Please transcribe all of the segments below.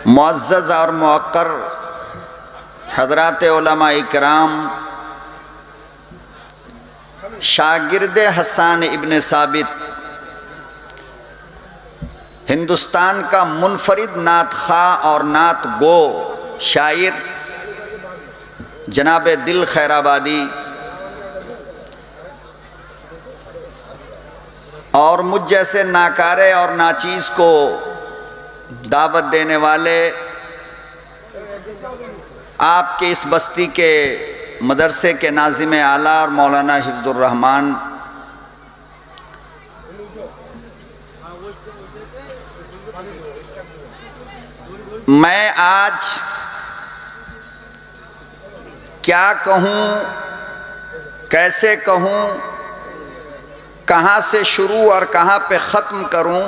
मुअज़्ज़ज़ और मुअक्कर हज़रात उलमा इकराम, शागिर्द हसन इब्न साबित, हिंदुस्तान का मुनफरिद नात खा और नात गो शायर जनाब दिल खैराबादी और मुझ जैसे नाकारे और नाचीज़ को दावत देने वाले आपके इस बस्ती के मदरसे के नाज़िम आला और मौलाना हिफ्ज़ुर रहमान, मैं आज क्या कहूँ, कैसे कहूँ, कहाँ से शुरू और कहाँ पे ख़त्म करूँ,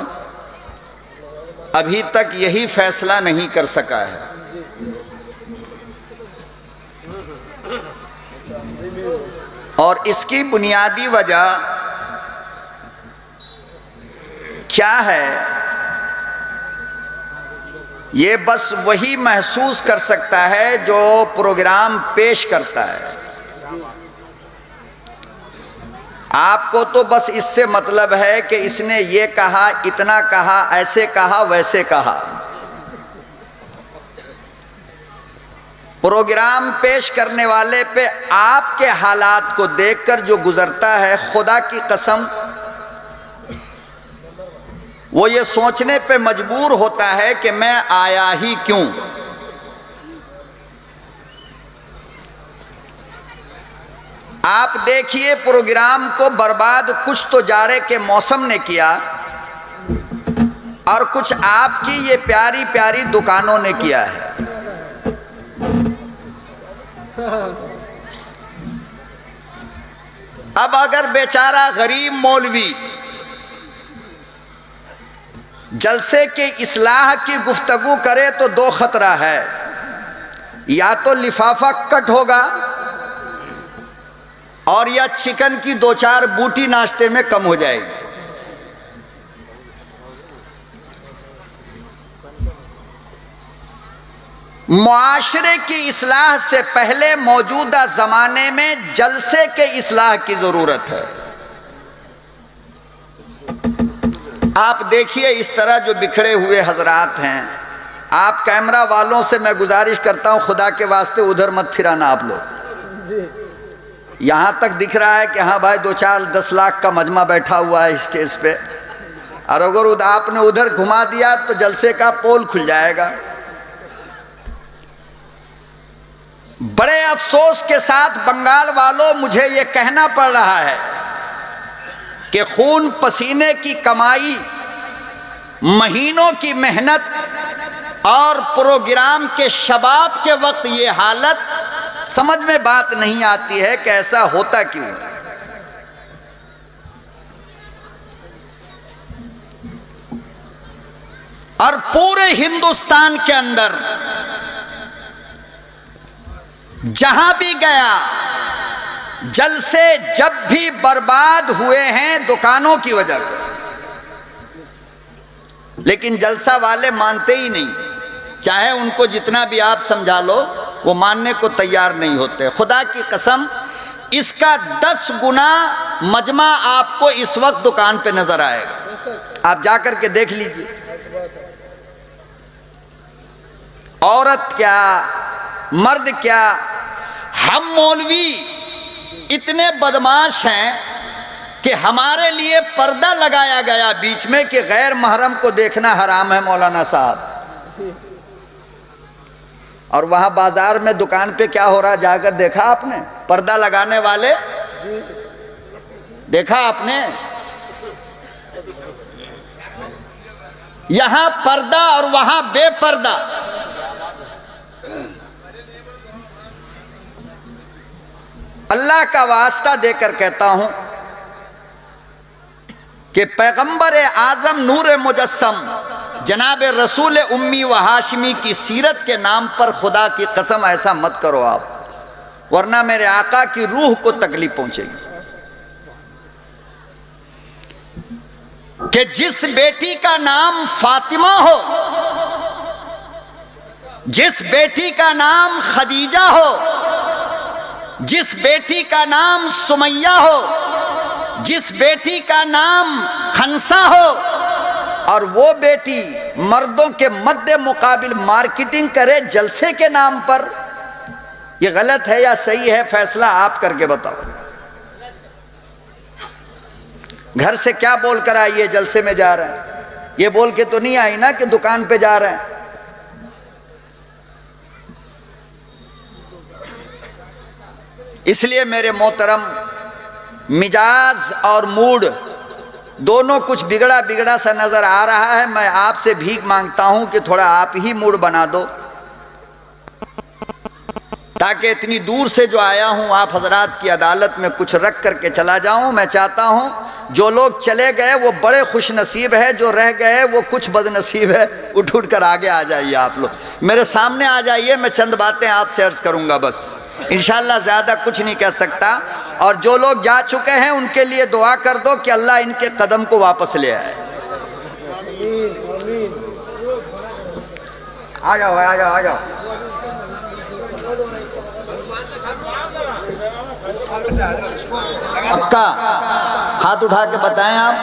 अभी तक यही फैसला नहीं कर सका है। और इसकी बुनियादी वजह क्या है, ये बस वही महसूस कर सकता है जो प्रोग्राम पेश करता है। आपको तो बस इससे मतलब है कि इसने ये कहा, इतना कहा, ऐसे कहा, वैसे कहा। प्रोग्राम पेश करने वाले पे आपके हालात को देखकर जो गुजरता है, खुदा की कसम वो ये सोचने पे मजबूर होता है कि मैं आया ही क्यों। आप देखिए, प्रोग्राम को बर्बाद कुछ तो जाड़े के मौसम ने किया और कुछ आपकी ये प्यारी प्यारी दुकानों ने किया है। अब अगर बेचारा गरीब मौलवी जलसे के इस्लाह की गुफ्तगू करे तो दो खतरा है, या तो लिफाफा कट होगा और या चिकन की दो चार बूटी नाश्ते में कम हो जाएगी। मुआशरे की इस्लाह से पहले मौजूदा ज़माने में जलसे के इस्लाह की ज़रूरत है। आप देखिए, इस तरह जो बिखरे हुए हजरात हैं, आप कैमरा वालों से मैं गुजारिश करता हूं, खुदा के वास्ते उधर मत फिराना आप लोग। यहां तक दिख रहा है कि हाँ भाई 2-4-10 लाख का मजमा बैठा हुआ है स्टेज पे, और अगर आपने उधर घुमा दिया तो जलसे का पोल खुल जाएगा। बड़े अफसोस के साथ बंगाल वालों, मुझे ये कहना पड़ रहा है कि खून पसीने की कमाई, महीनों की मेहनत और प्रोग्राम के शबाब के वक्त ये हालत, समझ में बात नहीं आती है कि ऐसा होता क्यों। और पूरे हिंदुस्तान के अंदर जहां भी गया, जलसे जब भी बर्बाद हुए हैं दुकानों की वजह से, लेकिन जलसा वाले मानते ही नहीं। चाहे उनको जितना भी आप समझा लो, वो मानने को तैयार नहीं होते। खुदा की कसम, इसका 10 गुना मजमा आपको इस वक्त दुकान पे नजर आएगा। आप जाकर के देख लीजिए। औरत क्या, मर्द क्या, हम मौलवी इतने बदमाश हैं कि हमारे लिए पर्दा लगाया गया बीच में कि गैर महरम को देखना हराम है मौलाना साहब। और वहां बाजार में दुकान पे क्या हो रहा, जाकर देखा आपने? पर्दा लगाने वाले देखा आपने? यहां पर्दा और वहां बेपर्दा। अल्लाह का वास्ता देकर कहता हूं कि पैगंबर आजम नूर मुजस्सम जनाब रसूल उम्मी व हाशमी की सीरत के नाम पर खुदा की कसम ऐसा मत करो आप, वरना मेरे आका की रूह को तकलीफ पहुंचेगी। कि जिस बेटी का नाम फातिमा हो जिस बेटी का नाम खदीजा हो, जिस बेटी का नाम सुमैया हो, जिस बेटी का नाम खंसा हो, और वो बेटी मर्दों के मद्दे मुकाबिल मार्केटिंग करे जलसे के नाम पर, ये गलत है या सही है? फैसला आप करके बताओ। घर से क्या बोलकर आई है जलसे में जा रहे हैं? ये बोल के तो नहीं आई ना कि दुकान पे जा रहे हैं। इसलिए मेरे मोहतरम, मिजाज और मूड दोनों कुछ बिगड़ा बिगड़ा सा नजर आ रहा है। मैं आपसे भीख मांगता हूं कि थोड़ा आप ही मूड बना दो, ताकि इतनी दूर से जो आया हूं आप हजरात की अदालत में कुछ रख करके चला जाऊं। मैं चाहता हूं जो लोग चले गए वो बड़े खुश नसीब है, जो रह गए वो कुछ बदनसीब है। उठ उठ कर आगे आ जाइए, आप लोग मेरे सामने आ जाइए। मैं चंद बातें आपसे अर्ज करूंगा बस, इंशाअल्लाह ज़्यादा कुछ नहीं कह सकता। और जो लोग जा चुके हैं उनके लिए दुआ कर दो कि अल्लाह इनके कदम को वापस ले आए। आ जाओ आ जाओ आ जाओ। पक्का हाथ उठा के बताएं आप।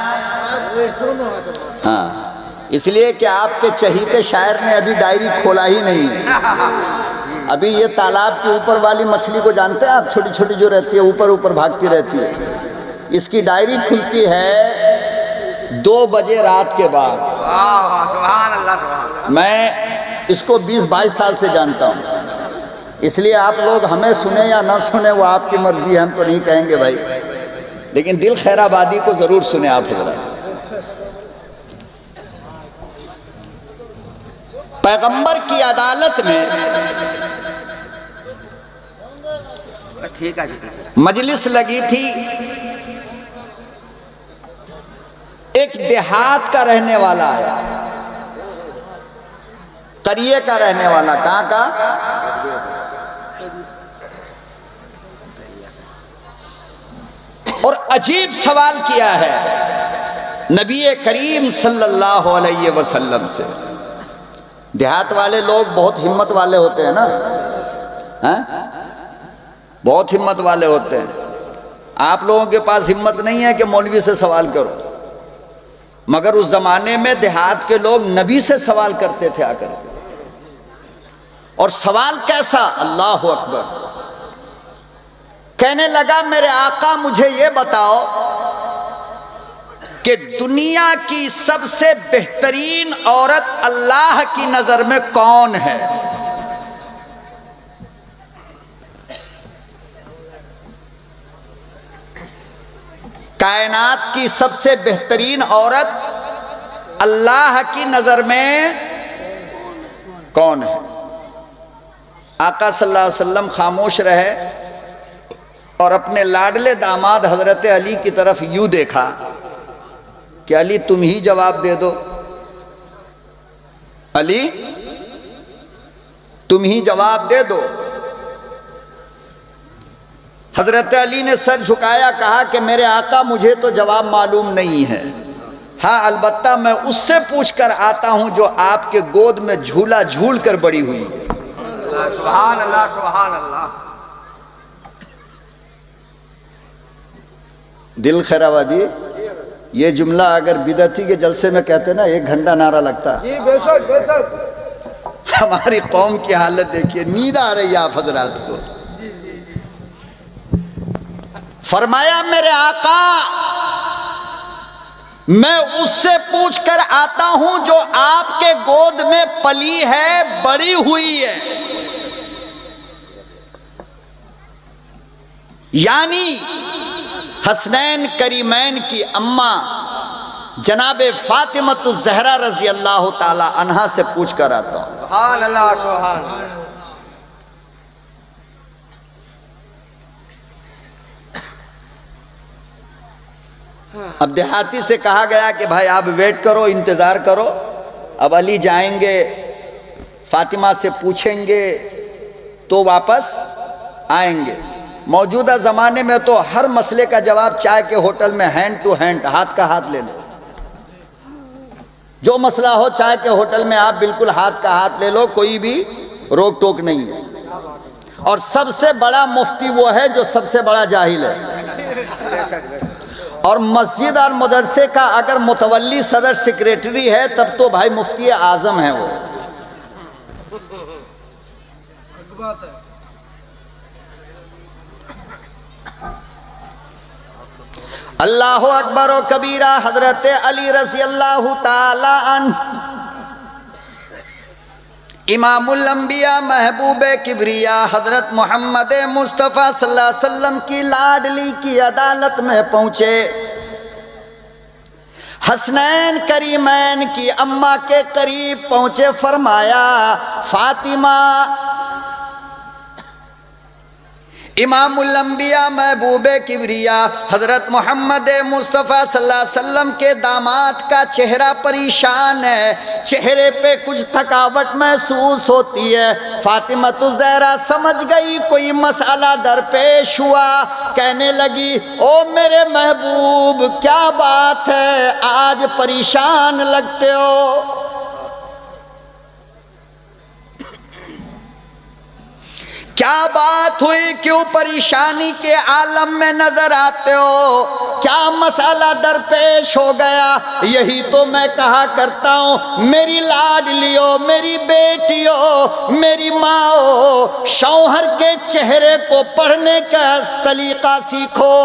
हाँ, इसलिए कि आपके चहीते शायर ने अभी डायरी खोला ही नहीं। अभी ये तालाब के ऊपर वाली मछली को जानते हैं आप, छोटी छोटी जो रहती है ऊपर ऊपर भागती रहती है, इसकी डायरी खुलती है 2 बजे रात के बाद। मैं इसको 20-22 साल से जानता हूँ। इसलिए आप लोग हमें सुने या ना सुने वो आपकी मर्जी है, हम तो नहीं कहेंगे भाई, लेकिन दिल खैराबादी को जरूर सुने आप हजरात। पैगंबर की अदालत में ठीक है मजलिस लगी थी। एक देहात का रहने वाला आया, करिए का रहने वाला। कहाँ का? और अजीब सवाल किया है नबी करीम सल्लल्लाहु अलैहि वसल्लम से। देहात वाले लोग बहुत हिम्मत वाले होते हैं ना, हैं? बहुत हिम्मत वाले होते हैं। आप लोगों के पास हिम्मत नहीं है कि मौलवी से सवाल करो, मगर उस जमाने में देहात के लोग नबी से सवाल करते थे आकर। और सवाल कैसा? अल्लाह अकबर। कहने लगा, मेरे आका मुझे ये बताओ कि दुनिया की सबसे बेहतरीन औरत अल्लाह की नजर में कौन है? कायनात की सबसे बेहतरीन औरत अल्लाह की नजर में कौन है? आका सल्लल्लाहु अलैहि वसल्लम खामोश रहे और अपने लाडले दामाद हजरत अली की तरफ यूं देखा कि अली तुम ही जवाब दे दो, अली तुम ही जवाब दे दो। हजरत अली ने सर झुकाया, कहा कि मेरे आका मुझे तो जवाब मालूम नहीं है, हाँ अलबत्ता मैं उससे पूछ कर आता हूं जो आपके गोद में झूला झूल कर बड़ी हुई है। सुभान अल्लाह सुभान अल्लाह। दिल खैराबादी, ये जुमला अगर बिदती के जलसे में कहते ना 1 घंटा नारा लगता। जी बेशक बेशक। हमारी कौम की हालत देखिए, नींद आ रही है आप हजरात को। फरमाया, मेरे आका मैं उससे पूछ कर आता हूं जो आपके गोद में पली है, बड़ी हुई है। यानी हसनैन करीमैन की अम्मा जनाबे फातिमतुज़ ज़हरा रज़ी अल्लाह ताला अन्हा से पूछ कर आता हूं। सुभान अल्लाह सुभान। अब देहाती से कहा गया कि भाई आप वेट करो, इंतजार करो। अब अली जाएंगे, फातिमा से पूछेंगे तो वापस आएंगे। मौजूदा ज़माने में तो हर मसले का जवाब चाय के होटल में हैंड टू हैंड, हाथ का हाथ ले लो। जो मसला हो चाय के होटल में आप बिल्कुल हाथ का हाथ ले लो, कोई भी रोक टोक नहीं है। और सबसे बड़ा मुफ्ती वो है जो सबसे बड़ा जाहिल है। और मस्जिद और मदरसे का अगर मुतवल्ली सदर सेक्रेटरी है तब तो भाई मुफ्ती आजम है वो। अल्लाहु अकबर व कबीरा। हजरत अली रज़ी अल्लाहु ताला अन्हु इमामुल अंबिया महबूब किबरिया हजरत मोहम्मद मुस्तफ़ा सल्लल्लाहु अलैहि वसल्लम की लाडली की अदालत में पहुँचे। हसनैन करीमैन की अम्मा के करीब पहुँचे। फरमाया फातिमा। इमामुल अंबिया महबूब किबरिया हजरत मोहम्मद मुस्तफ़ा सल्लल्लाहु अलैहि वसल्लम के दामाद का चेहरा परेशान है, चेहरे पे कुछ थकावट महसूस होती है। फातिमा तो ज़हरा समझ गई कोई मसला दरपेश हुआ। कहने लगी ओ मेरे महबूब क्या बात है, आज परेशान लगते हो। क्या बात हुई, क्यों परेशानी के आलम में नजर आते हो, क्या मसला दरपेश हो गया। यही तो मैं कहा करता हूँ मेरी लाडलियो, मेरी बेटियों, मेरी माओ, शौहर के चेहरे को पढ़ने का तरीका सीखो।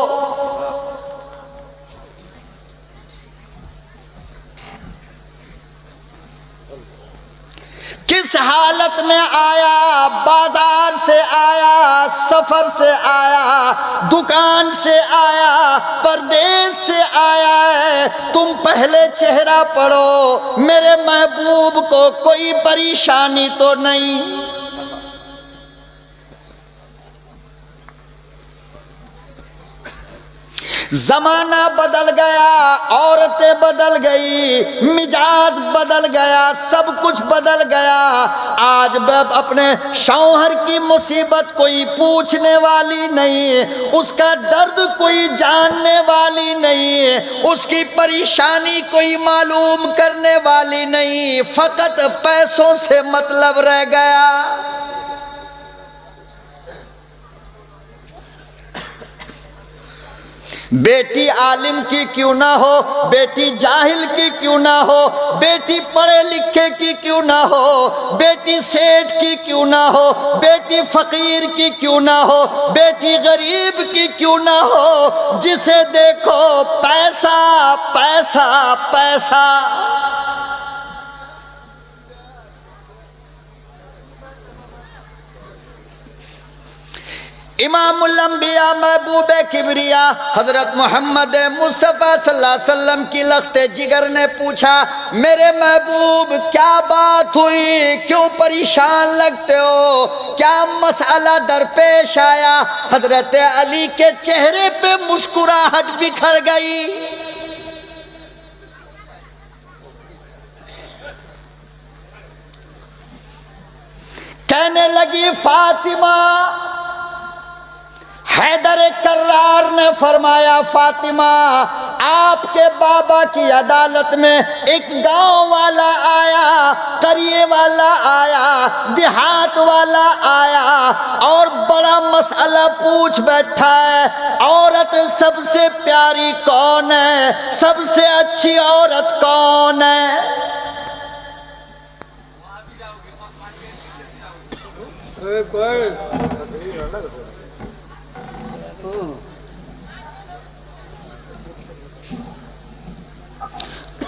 किस हालत में आया, बाजार से आया, सफर से आया, दुकान से आया, परदेश से आया है, तुम पहले चेहरा पढ़ो। मेरे महबूब को कोई परेशानी तो नहीं। जमाना बदल गया, औरतें बदल गई, मिजाज बदल गया, सब कुछ बदल गया। आज बाप अपने शौहर की मुसीबत कोई पूछने वाली नहीं, उसका दर्द कोई जानने वाली नहीं, उसकी परेशानी कोई मालूम करने वाली नहीं। फकत पैसों से मतलब रह गया। बेटी आलिम की क्यों ना हो, बेटी जाहिल की क्यों ना हो, बेटी पढ़े लिखे की क्यों ना हो, बेटी सेठ की क्यों ना हो, बेटी फकीर की क्यों ना हो, बेटी गरीब की क्यों ना हो, जिसे देखो पैसा पैसा पैसा। इमामुल अंबिया महबूब किबरिया हजरत मोहम्मद मुस्तफ़ा सल्लल्लाहु अलैहि वसल्लम की लख्ते जिगर ने पूछा मेरे महबूब क्या बात हुई, क्यों परेशान लगते हो, क्या मसला दरपेश आया। हजरत अली के चेहरे पे मुस्कुराहट बिखर गई। कहने लगी फातिमा। हैदर कर्रार ने फरमाया फातिमा आपके बाबा की अदालत में एक गांव वाला आया, करिए वाला आया, देहात वाला आया और बड़ा मसला पूछ बैठा है। औरत सबसे प्यारी कौन है, सबसे अच्छी औरत कौन है।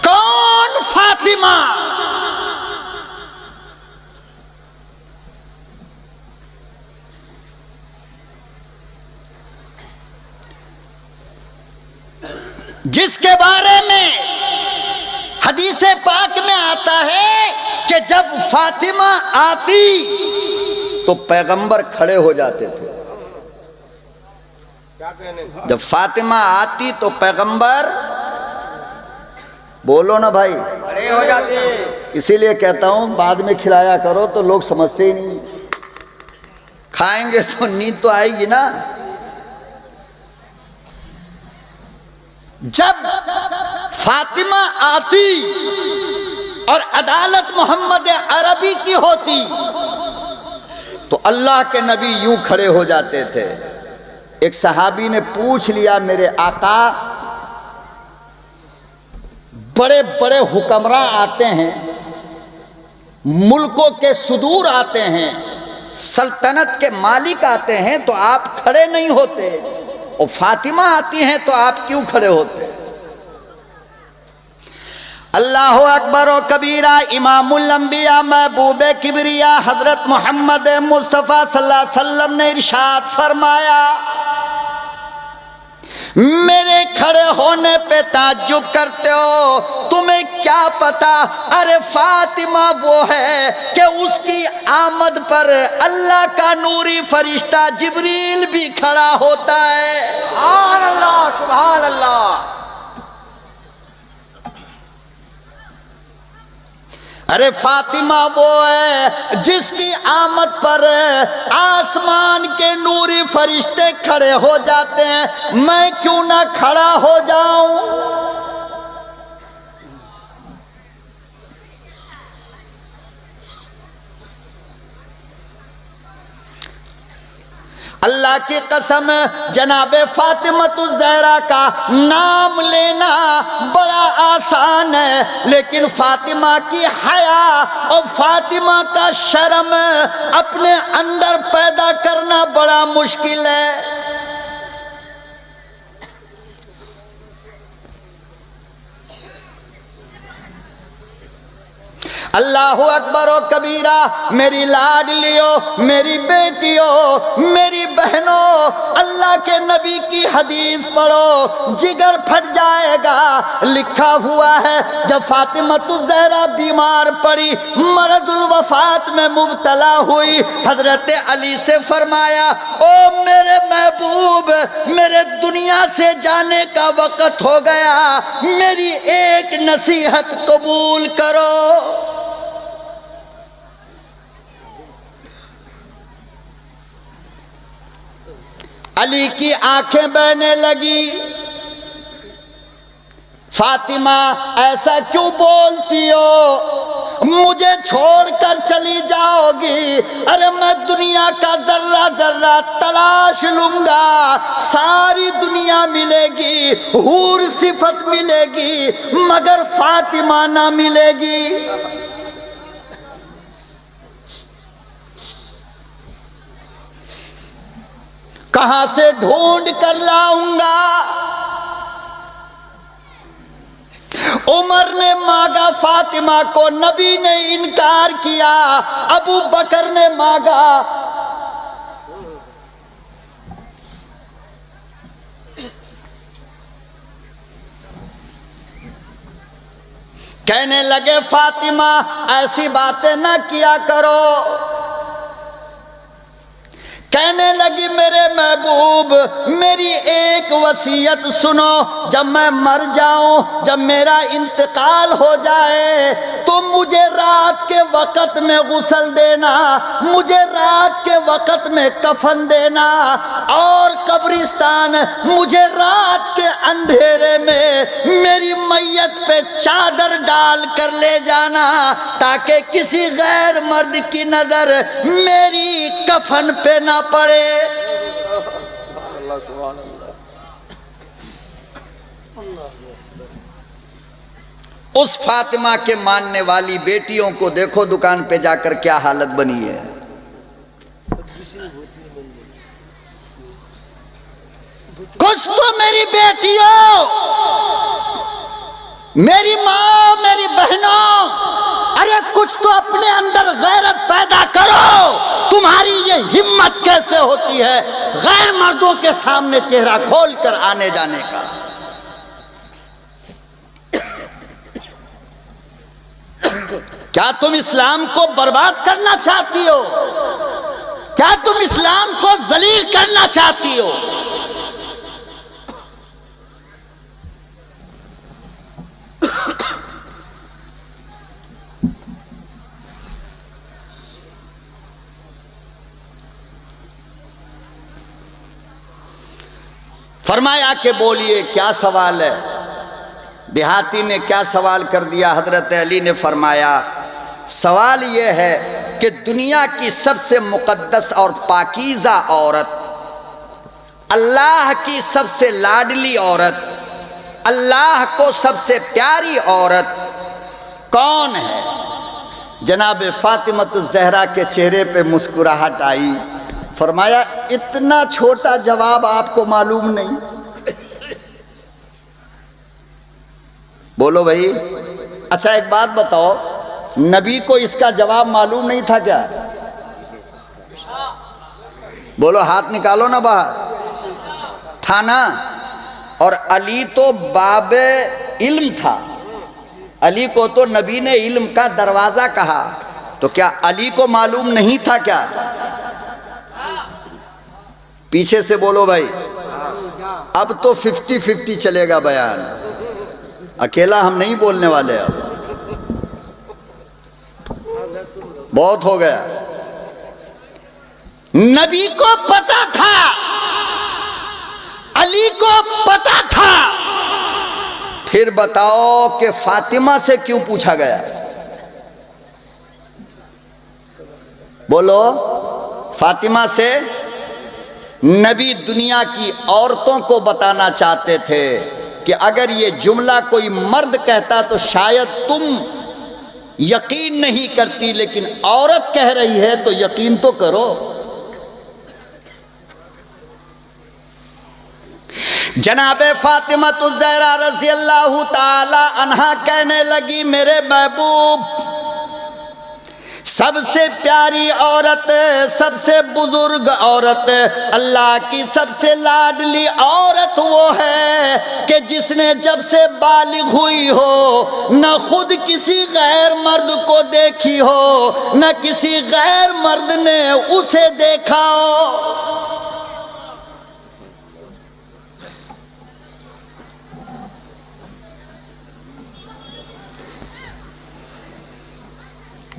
कौन फातिमा। जिसके बारे में हदीस पाक में आता है कि जब फातिमा आती तो पैगंबर खड़े हो जाते थे। जब फातिमा आती तो पैगंबर, बोलो ना भाई, खड़े हो जाते। इसीलिए कहता हूं बाद में खिलाया करो तो लोग समझते ही नहीं। खाएंगे तो नींद तो आएगी ना। जब फातिमा आती और अदालत मोहम्मद अरबी की होती तो अल्लाह के नबी यूं खड़े हो जाते थे। एक सहाबी ने पूछ लिया, मेरे आका, बड़े बड़े हुक्मरान आते हैं, मुल्कों के सुदूर आते हैं, सल्तनत के मालिक आते हैं, तो आप खड़े नहीं होते, और फातिमा आती हैं तो आप क्यों खड़े होते? अल्लाहु अकबर व कबीरा। इमामुल अंबिया महबूबे किबरिया हजरत मोहम्मद मुस्तफ़ा सल्लल्लाहु अलैहि वसल्लम ने इरशाद फरमाया, मेरे खड़े होने पे ताज्जुब करते हो, तुम्हें क्या पता, अरे फातिमा वो है कि उसकी आमद पर अल्लाह का नूरी फरिश्ता जिब्रील भी खड़ा होता है। सुभान अल्लाह, सुभान अल्लाह। अरे फातिमा वो है जिसकी आमद पर आसमान के नूरी फरिश्ते खड़े हो जाते हैं, मैं क्यों ना खड़ा हो जाऊं? अल्लाह की कसम, जनाबे फातिमतुज़ ज़हरा का नाम लेना बड़ा आसान है, लेकिन फातिमा की हया और फातिमा का शर्म अपने अंदर पैदा करना बड़ा मुश्किल है। अल्लाहु अकबर व कबीरा। मेरी लाडलियों, मेरी बेटियों, मेरी बहनों, अल्लाह के नबी की हदीस पढ़ो, जिगर फट जाएगा। लिखा हुआ है, जब फातिमतुज़ ज़हरा बीमार पड़ी, मरदुल वफात में मुब्तला हुई, हजरत अली से फरमाया, ओ मेरे महबूब, मेरे दुनिया से जाने का वक़्त हो गया, मेरी एक नसीहत कबूल करो। अली की आंखें बहने लगी। फातिमा, ऐसा क्यों बोलती हो? मुझे छोड़कर चली जाओगी? अरे मैं दुनिया का जर्रा जर्रा तलाश लूंगा, सारी दुनिया मिलेगी, हूर सिफत मिलेगी, मगर फातिमा ना मिलेगी। कहां से ढूंढ कर लाऊंगा? उमर ने मांगा फातिमा को, नबी ने इनकार किया। अबू बकर ने मांगा, कहने लगे फातिमा ऐसी बातें ना किया करो। कहने लगी, मेरे महबूब, मेरी एक वसीयत सुनो, जब मैं मर जाऊं, जब मेरा इंतकाल हो जाए, तो मुझे रात के वक़्त में गुस्ल देना, मुझे रात के वक़्त में कफन देना, और कब्रिस्तान मुझे रात के अंधेरे में मेरी मैयत पे चादर डाल कर ले जाना, ताकि किसी गैर मर्द की नजर मेरी कफन पे ना पड़े। उस फातिमा के मानने वाली बेटियों को देखो दुकान पे जाकर क्या हालत बनी है। कुछ तो मेरी बेटियों, मेरी माँ, मेरी बहनों, अरे कुछ तो अपने अंदर गैरत पैदा करो। तुम्हारी ये हिम्मत कैसे होती है गैर मर्दों के सामने चेहरा खोलकर आने जाने का? क्या तुम इस्लाम को बर्बाद करना चाहती हो? क्या तुम इस्लाम को जलील करना चाहती हो? फरमाया कि बोलिए क्या सवाल है। देहाती ने क्या सवाल कर दिया? हजरत अली ने फरमाया, सवाल यह है कि दुनिया की सबसे मुकद्दस और पाकीज़ा औरत, अल्लाह की सबसे लाडली औरत, अल्लाह को सबसे प्यारी औरत कौन है? जनाब फातिमतुज़ ज़हरा के चेहरे पे मुस्कुराहट आई। फरमाया, इतना छोटा जवाब आपको मालूम नहीं? बोलो भाई। अच्छा एक बात बताओ, नबी को इसका जवाब मालूम नहीं था क्या? बोलो, हाथ निकालो ना बाहर। था ना। और अली तो बाबे इल्म था, अली को तो नबी ने इल्म का दरवाजा कहा, तो क्या अली को मालूम नहीं था क्या? पीछे से बोलो भाई। अब तो 50-50 चलेगा बयान, अकेला हम नहीं बोलने वाले। अब बहुत हो गया। नबी को पता था, अली को पता था, फिर बताओ कि फातिमा से क्यों पूछा गया? बोलो। फातिमा से नबी दुनिया की औरतों को बताना चाहते थे कि अगर ये जुमला कोई मर्द कहता तो शायद तुम यकीन नहीं करती, लेकिन औरत कह रही है तो यकीन तो करो। जनाबे फातिमतुज़ ज़हरा रज़ी अल्लाह ताला अन्हा कहने लगी, मेरे महबूब, सबसे प्यारी औरत, सबसे बुजुर्ग औरत, अल्लाह की सबसे लाडली औरत वो है कि जिसने जब से बालिग हुई हो न खुद किसी गैर मर्द को देखी हो, न किसी गैर मर्द ने उसे देखा हो।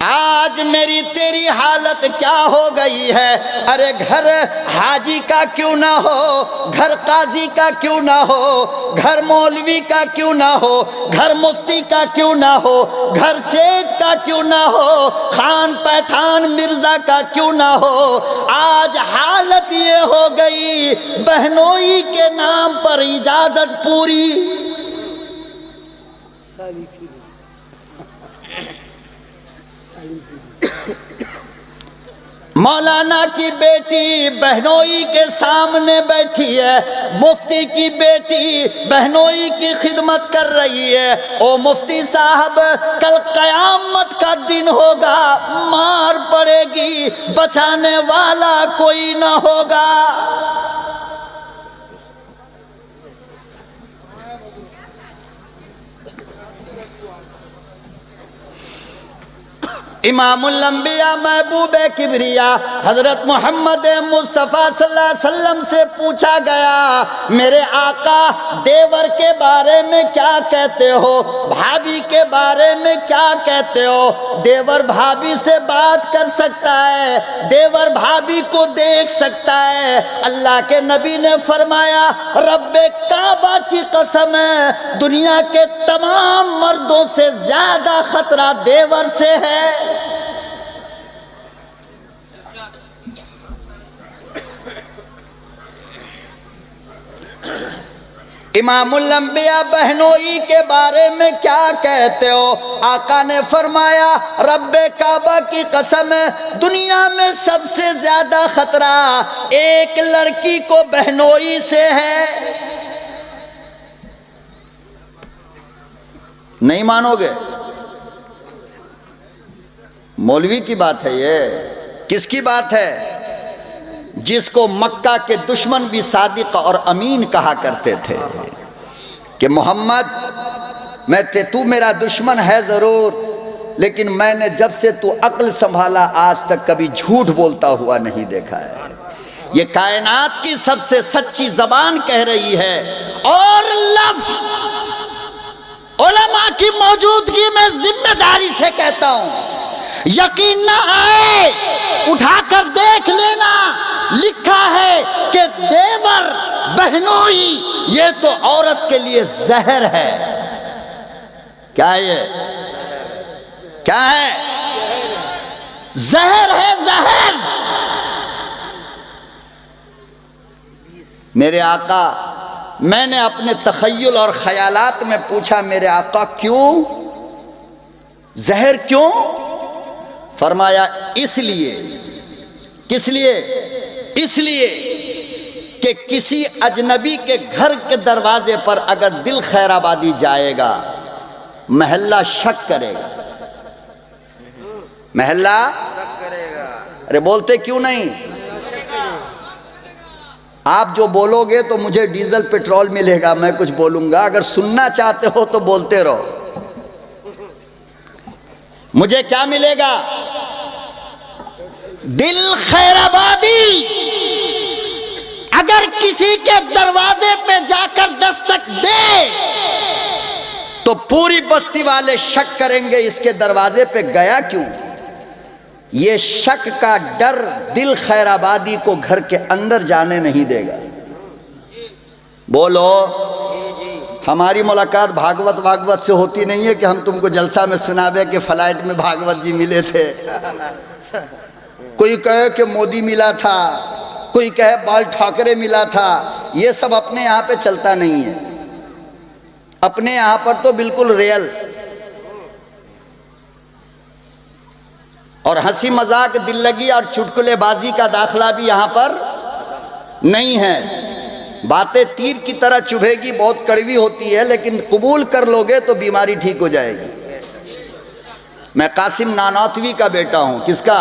आज मेरी तेरी हालत क्या हो गई है? अरे घर हाजी का क्यों ना हो, घर काजी का क्यों ना हो, घर मौलवी का क्यों ना हो, घर मुफ्ती का क्यों ना हो, घर सेठ का क्यों ना हो, खान पैठान मिर्जा का क्यों ना हो। आज हालत ये हो गई, बहनोई के नाम पर इजाजत पूरी। मौलाना की बेटी बहनोई के सामने बैठी है, मुफ्ती की बेटी बहनोई की खिदमत कर रही है। ओ मुफ्ती साहब, कल कयामत का दिन होगा, मार पड़ेगी, बचाने वाला कोई ना होगा। इमामुल अंबिया महबूब किबरिया हजरत मोहम्मद मुस्तफ़ा सल्लल्लाहु अलैहि वसल्लम से पूछा गया, मेरे आका देवर के बारे में क्या कहते हो, भाभी के बारे में क्या कहते हो? देवर भाभी से बात कर सकता है, देवर भाभी को देख सकता है। अल्लाह के नबी ने फरमाया, रब्बे काबा की कसम है, दुनिया के तमाम मर्दों से ज्यादा खतरा देवर से है। इमामुल अंबिया बहनोई के बारे में क्या कहते हो? आका ने फरमाया, रब्बे काबा की कसम, दुनिया में सबसे ज्यादा खतरा एक लड़की को बहनोई से है। नहीं मानोगे? मौलवी की बात है ये। किसकी बात है? जिसको मक्का के दुश्मन भी सादिक और अमीन कहा करते थे कि मोहम्मद, तू मेरा दुश्मन है ज़रूर, लेकिन मैंने जब से तू अक्ल संभाला आज तक कभी झूठ बोलता हुआ नहीं देखा है। ये कायनात की सबसे सच्ची जबान कह रही है। और लफ्ज़ उलमा की मौजूदगी में जिम्मेदारी से कहता हूं, यकीन ना आए उठाकर देख लेना, लिखा है कि देवर बहनोई ये तो औरत के लिए जहर है। क्या है ये? क्या है? जहर है जहर। मेरे आका, मैंने अपने तखय्युल और ख्यालात में पूछा, मेरे आका क्यों, जहर क्यों? फरमाया इसलिए। किस लिए? इसलिए कि किसी अजनबी के घर के दरवाजे पर अगर दिल खैराबादी जाएगा, महल्ला शक करेगा। महल्ला अरे बोलते क्यों नहीं? आप जो बोलोगे तो मुझे डीजल पेट्रोल मिलेगा, मैं कुछ बोलूंगा। अगर सुनना चाहते हो तो बोलते रहो। मुझे क्या मिलेगा? दिल खैराबादी। अगर किसी के दरवाजे पे जाकर दस्तक दे तो पूरी बस्ती वाले शक करेंगे इसके दरवाजे पे गया क्यों। ये शक का डर दिल खैराबादी को घर के अंदर जाने नहीं देगा। बोलो, हमारी मुलाकात भागवत से होती नहीं है कि हम तुमको जलसा में सुनावे कि फ्लाइट में भागवत जी मिले थे। कोई कहे कि मोदी मिला था, कोई कहे बाल ठाकरे मिला था। ये सब अपने यहाँ पे चलता नहीं है। अपने यहाँ पर तो बिल्कुल रियल और हंसी मजाक, दिल लगी और चुटकुलेबाजी का दाखला भी यहाँ पर नहीं है। बातें तीर की तरह चुभेगी, बहुत कड़वी होती है, लेकिन कबूल कर लोगे तो बीमारी ठीक हो जाएगी। मैं कासिम नानौतवी का बेटा हूँ। किसका?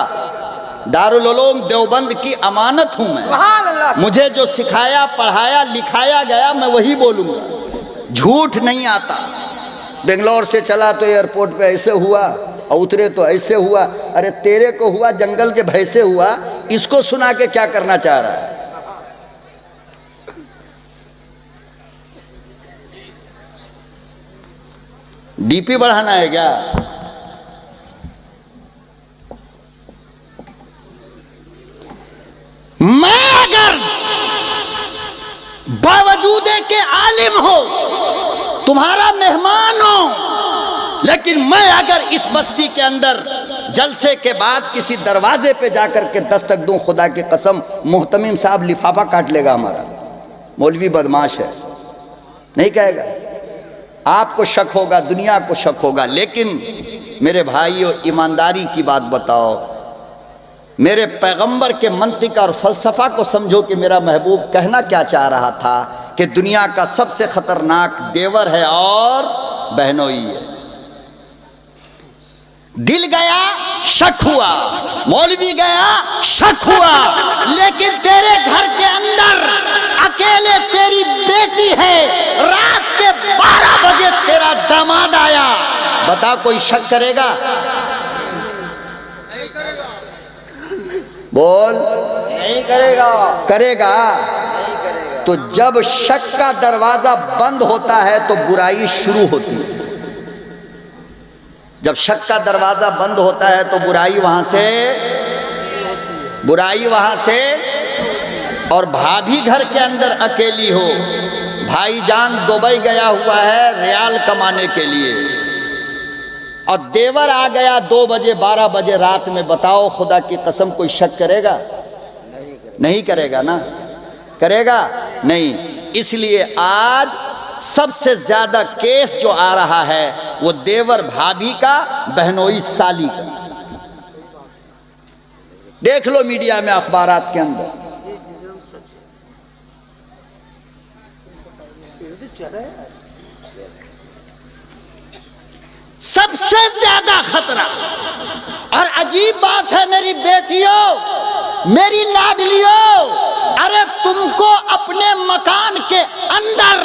दारुल उलूम देवबंद की अमानत हूँ मैं। मुझे जो सिखाया, पढ़ाया, लिखाया गया मैं वही बोलूँगा, झूठ नहीं आता। बेंगलोर से चला तो एयरपोर्ट पे ऐसे हुआ और उतरे तो ऐसे हुआ। अरे तेरे को हुआ जंगल के भैंसे हुआ, इसको सुना के क्या करना चाह रहा है? डीपी बढ़ाना है क्या? मैं अगर बावजूद के आलिम हो, तुम्हारा मेहमान हो, लेकिन मैं अगर इस बस्ती के अंदर जलसे के बाद किसी दरवाजे पे जाकर के दस्तक दूं, खुदा की कसम मुहतमिम साहब लिफाफा काट लेगा हमारा। मौलवी बदमाश है, नहीं कहेगा। आपको शक होगा, दुनिया को शक होगा। लेकिन मेरे भाइयों, ईमानदारी की बात बताओ, मेरे पैगंबर के मंतिक और फलसफा को समझो कि मेरा महबूब कहना क्या चाह रहा था कि दुनिया का सबसे खतरनाक देवर है और बहनोई है। दिल गया, शक हुआ, मौलवी गया, शक हुआ, लेकिन तेरे घर के अंदर अकेले तेरी बेटी है, रात के 12 बजे तेरा दामाद आया, बता कोई शक करेगा? बोल, नहीं करेगा। करेगा? नहीं करेगा। तो जब शक का दरवाजा बंद होता है तो बुराई शुरू होती है। जब शक का दरवाजा बंद होता है तो बुराई वहां से। और भाभी घर के अंदर अकेली हो, भाईजान दुबई गया हुआ है रियाल कमाने के लिए, और देवर आ गया 2 बजे 12 बजे रात में, बताओ खुदा की कसम कोई शक करेगा? नहीं करेगा ना? करेगा? नहीं। इसलिए आज सबसे ज्यादा केस जो आ रहा है वो देवर भाभी का, बहनोई साली का। देख लो मीडिया में, अखबारात के अंदर। सबसे ज्यादा खतरा। और अजीब बात है मेरी बेटियों, मेरी लाडलियों, अरे तुमको अपने मकान के अंदर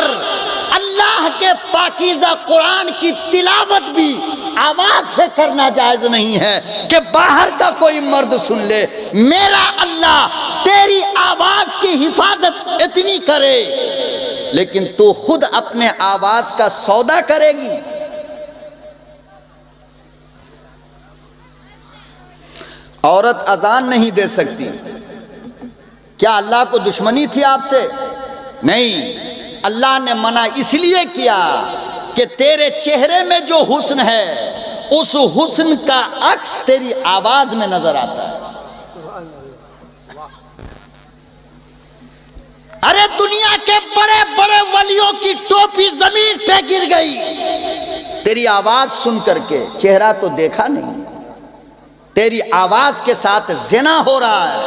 अल्लाह के पाकीज़ा कुरान की तिलावत भी आवाज से करना जायज नहीं है कि बाहर का कोई मर्द सुन ले। मेरा अल्लाह तेरी आवाज की हिफाजत इतनी करे, लेकिन तू खुद अपने आवाज का सौदा करेगी। औरत अजान नहीं दे सकती। क्या अल्लाह को दुश्मनी थी आपसे? नहीं, अल्लाह ने मना इसलिए किया कि तेरे चेहरे में जो हुस्न है उस हुस्न का अक्स तेरी आवाज में नजर आता है। अरे दुनिया के बड़े बड़े वलियों की टोपी जमीन पे गिर गई तेरी आवाज सुन करके। चेहरा तो देखा नहीं, तेरी आवाज के साथ ज़िना हो रहा है।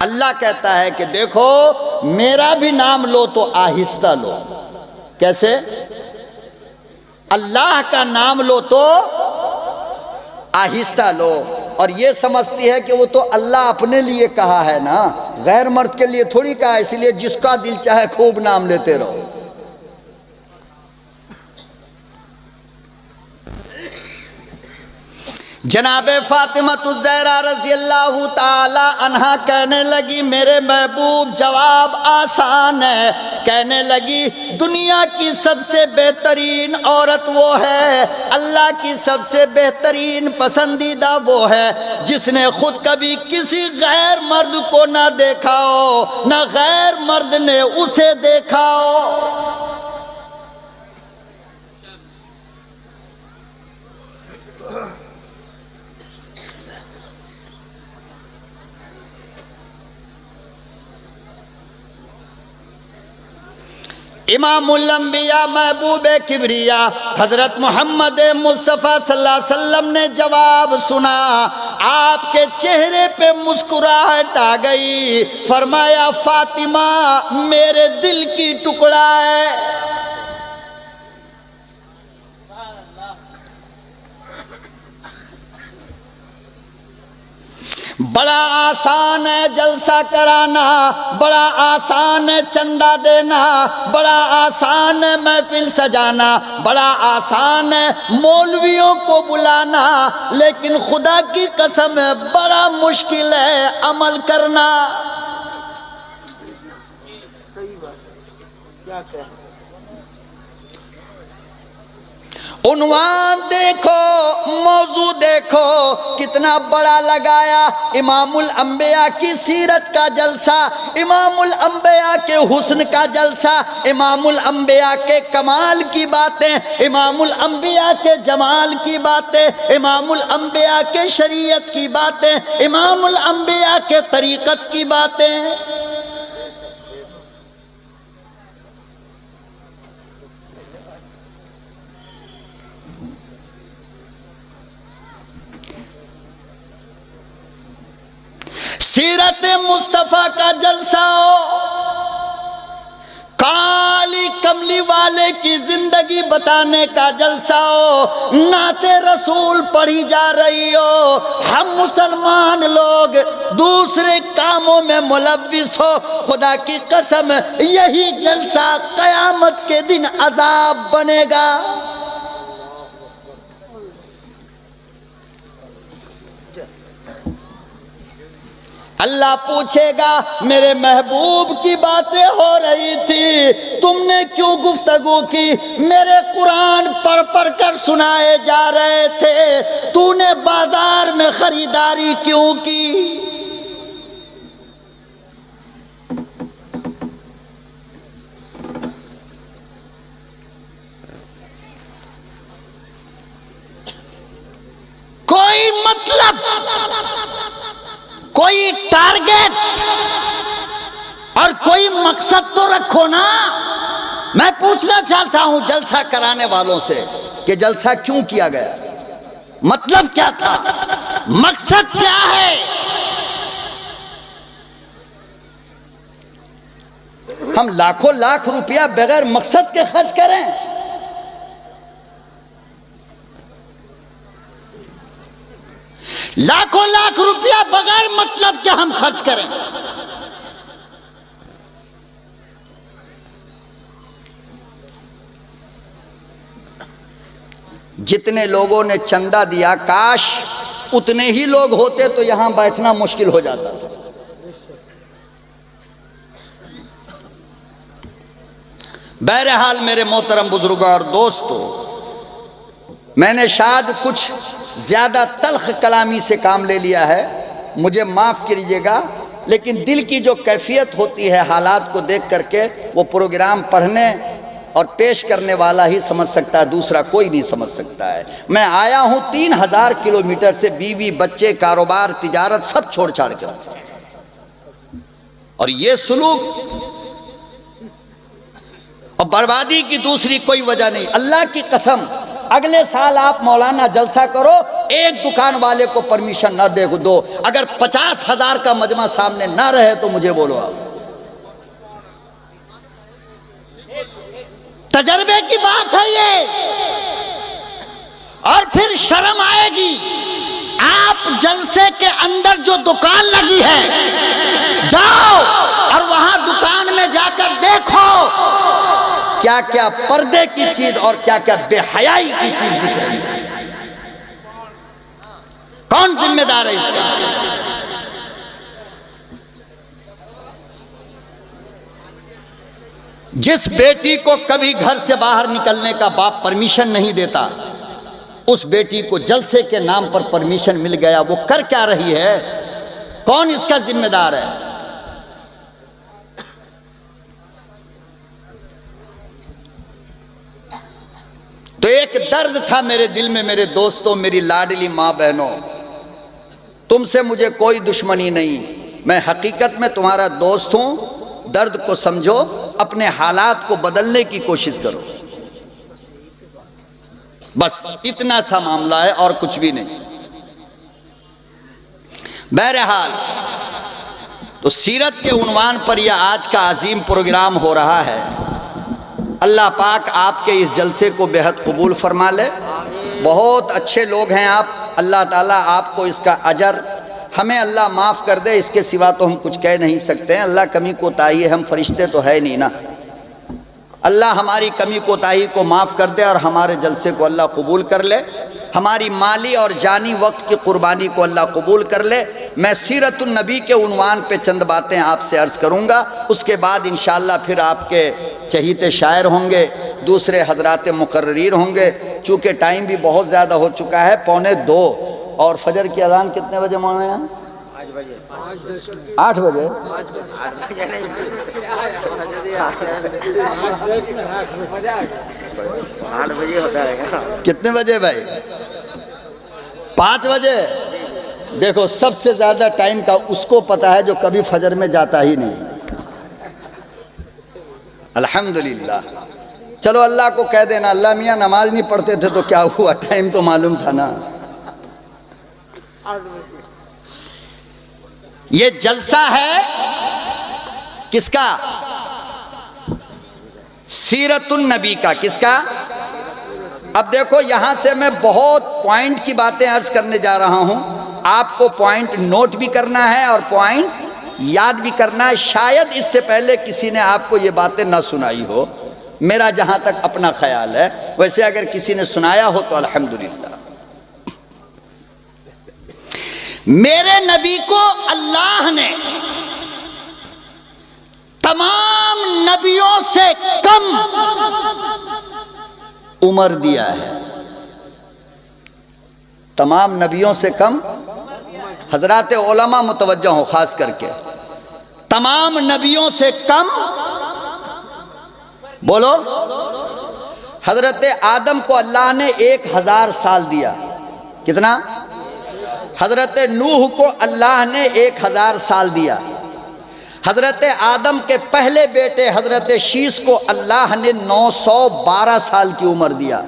अल्लाह कहता है कि देखो मेरा भी नाम लो तो आहिस्ता लो। कैसे? अल्लाह का नाम लो तो आहिस्ता लो। और ये समझती है कि वो तो अल्लाह अपने लिए कहा है ना, गैर मर्द के लिए थोड़ी कहा है, इसलिए जिसका दिल चाहे खूब नाम लेते रहो। जनाबे फातिमा ज़हरा रज़ी अल्लाह ताला अन्हा कहने लगी मेरे महबूब जवाब आसान है। कहने लगी दुनिया की सबसे बेहतरीन औरत वो है, अल्लाह की सबसे बेहतरीन पसंदीदा वो है जिसने खुद कभी किसी गैर मर्द को ना देखा हो, ना गैर मर्द ने उसे देखा हो। इमामुल अंबिया महबूब किबरिया हजरत मोहम्मद मुस्तफ़ा सल्लल्लाहु अलैहि वसल्लम ने जवाब सुना, आपके चेहरे पे मुस्कुराहट आ गई। फरमाया फातिमा मेरे दिल की टुकड़ा है। बड़ा आसान है जलसा कराना, बड़ा आसान है चंदा देना, बड़ा आसान है महफिल सजाना, बड़ा आसान है मौलवियों को बुलाना, लेकिन खुदा की कसम है बड़ा मुश्किल है अमल करना। सही बात, क्या कहें। उन्वान देखो, मौजू देखो कितना बड़ा लगाया। इमामुल अंबिया की सीरत का जलसा, इमामुल अंबिया के हुस्न का जलसा, इमामुल अंबिया के कमाल की बातें, इमामुल अंबिया के जमाल की बातें, इमामुल अंबिया के शरीयत की बातें, इमामुल अंबिया के तरीक़त की बातें। सीरत मुस्तफ़ा का जलसा हो, काली कमली वाले की जिंदगी बताने का जलसा हो, नाते रसूल पढ़ी जा रही हो, हम मुसलमान लोग दूसरे कामों में मुलव्विस हो। खुदा की कसम यही जलसा क़यामत के दिन अजाब बनेगा। अल्लाह पूछेगा मेरे महबूब की बातें हो रही थी, तुमने क्यों गुफ्तगू की? मेरे कुरान पढ़ पढ़ कर सुनाए जा रहे थे, तूने बाजार में खरीदारी क्यों की? कोई मतलब, कोई टारगेट और कोई मकसद तो रखो ना। मैं पूछना चाहता हूं जलसा कराने वालों से कि जलसा क्यों किया गया, मतलब क्या था, मकसद क्या है? हम लाखों लाख रुपया बगैर मकसद के खर्च करें? लाखों लाख रुपया बगैर मतलब के हम खर्च करें? जितने लोगों ने चंदा दिया, काश उतने ही लोग होते तो यहां बैठना मुश्किल हो जाता था। बहरहाल मेरे मोहतरम बुजुर्गों और दोस्तों, मैंने शायद कुछ ज़्यादा तल्ख कलामी से काम ले लिया है, मुझे माफ़ कीजिएगा, लेकिन दिल की जो कैफियत होती है हालात को देख करके वो प्रोग्राम पढ़ने और पेश करने वाला ही समझ सकता है, दूसरा कोई नहीं समझ सकता है। मैं आया हूं 3000 किलोमीटर से, बीवी बच्चे कारोबार तिजारत सब छोड़ छाड़ कर, और ये सुलूक और बर्बादी की दूसरी कोई वजह नहीं। अल्लाह की कसम, अगले साल आप मौलाना जलसा करो, एक दुकान वाले को परमिशन ना दे दो, अगर 50,000 का मजमा सामने ना रहे तो मुझे बोलो। आप तजर्बे की बात है ये, और फिर शर्म आएगी। आप जलसे के अंदर जो दुकान लगी है, जाओ और वहां दुकान में जाकर देखो क्या क्या पर्दे की चीज और क्या क्या बेहयाई की चीज दिख रही है। कौन जिम्मेदार है इसका? जिस बेटी को कभी घर से बाहर निकलने का बाप परमिशन नहीं देता, उस बेटी को जलसे के नाम पर परमिशन मिल गया, वो कर क्या रही है? कौन इसका जिम्मेदार है? तो एक दर्द था मेरे दिल में, मेरे दोस्तों, मेरी लाडली माँ बहनों, तुमसे मुझे कोई दुश्मनी नहीं, मैं हकीकत में तुम्हारा दोस्त हूं। दर्द को समझो, अपने हालात को बदलने की कोशिश करो, बस इतना सा मामला है और कुछ भी नहीं। बहरहाल, तो सीरत के उन्वान पर यह आज का अजीम प्रोग्राम हो रहा है। अल्लाह पाक आपके इस जलसे को बेहद कबूल फरमा ले। बहुत अच्छे लोग हैं आप, अल्लाह ताला आपको इसका अजर, हमें अल्लाह माफ़ कर दे, इसके सिवा तो हम कुछ कह नहीं सकते हैं। अल्लाह कमी कोताही है, हम फरिश्ते तो है नहीं ना। अल्लाह हमारी कमी कोताही को माफ़ कर दे और हमारे जलसे को अल्लाह कबूल कर ले। हमारी माली और जानी वक्त की कुर्बानी को अल्लाह कबूल कर ले। मैं सीरतुन नबी के उन्वान पे चंद बातें आपसे अर्ज़ करूँगा, उसके बाद इंशाअल्लाह फिर आपके चहीते शायर होंगे, दूसरे हजरात मुकर्रीर होंगे। चूँकि टाइम भी बहुत ज़्यादा हो चुका है, 1:45, और फजर की अज़ान कितने बजे मौलाना यहाँ? 8 बजे। 8 बजे होता है। कितने बजे भाई? 5 बजे। देखो, सबसे ज़्यादा टाइम का उसको पता है जो कभी फजर में जाता ही नहीं। अल्हम्दुलिल्लाह। चलो अल्लाह को कह देना, अल्लाह मियाँ नमाज नहीं पढ़ते थे तो क्या हुआ, टाइम तो मालूम था ना। ये जलसा है किसका? सीरतुन नबी का। किसका? अब देखो, यहां से मैं बहुत पॉइंट की बातें अर्ज करने जा रहा हूं, आपको पॉइंट नोट भी करना है और पॉइंट याद भी करना है। शायद इससे पहले किसी ने आपको ये बातें ना सुनाई हो, मेरा जहां तक अपना ख्याल है। वैसे अगर किसी ने सुनाया हो तो अल्हम्दुलिल्लाह। मेरे नबी को अल्लाह ने तमाम नबियों से कम उम्र दिया है। तमाम नबियों से कम, हजरात उलमा मुतवज्जा हो खास करके, तमाम नबियों से कम। बोलो, हजरत आदम को अल्लाह ने 1000 साल दिया। कितना? हजरत नूह को अल्लाह ने 1000 साल दिया। हजरत आदम के पहले बेटे हजरत शीश को अल्लाह ने 912 साल की उम्र दिया।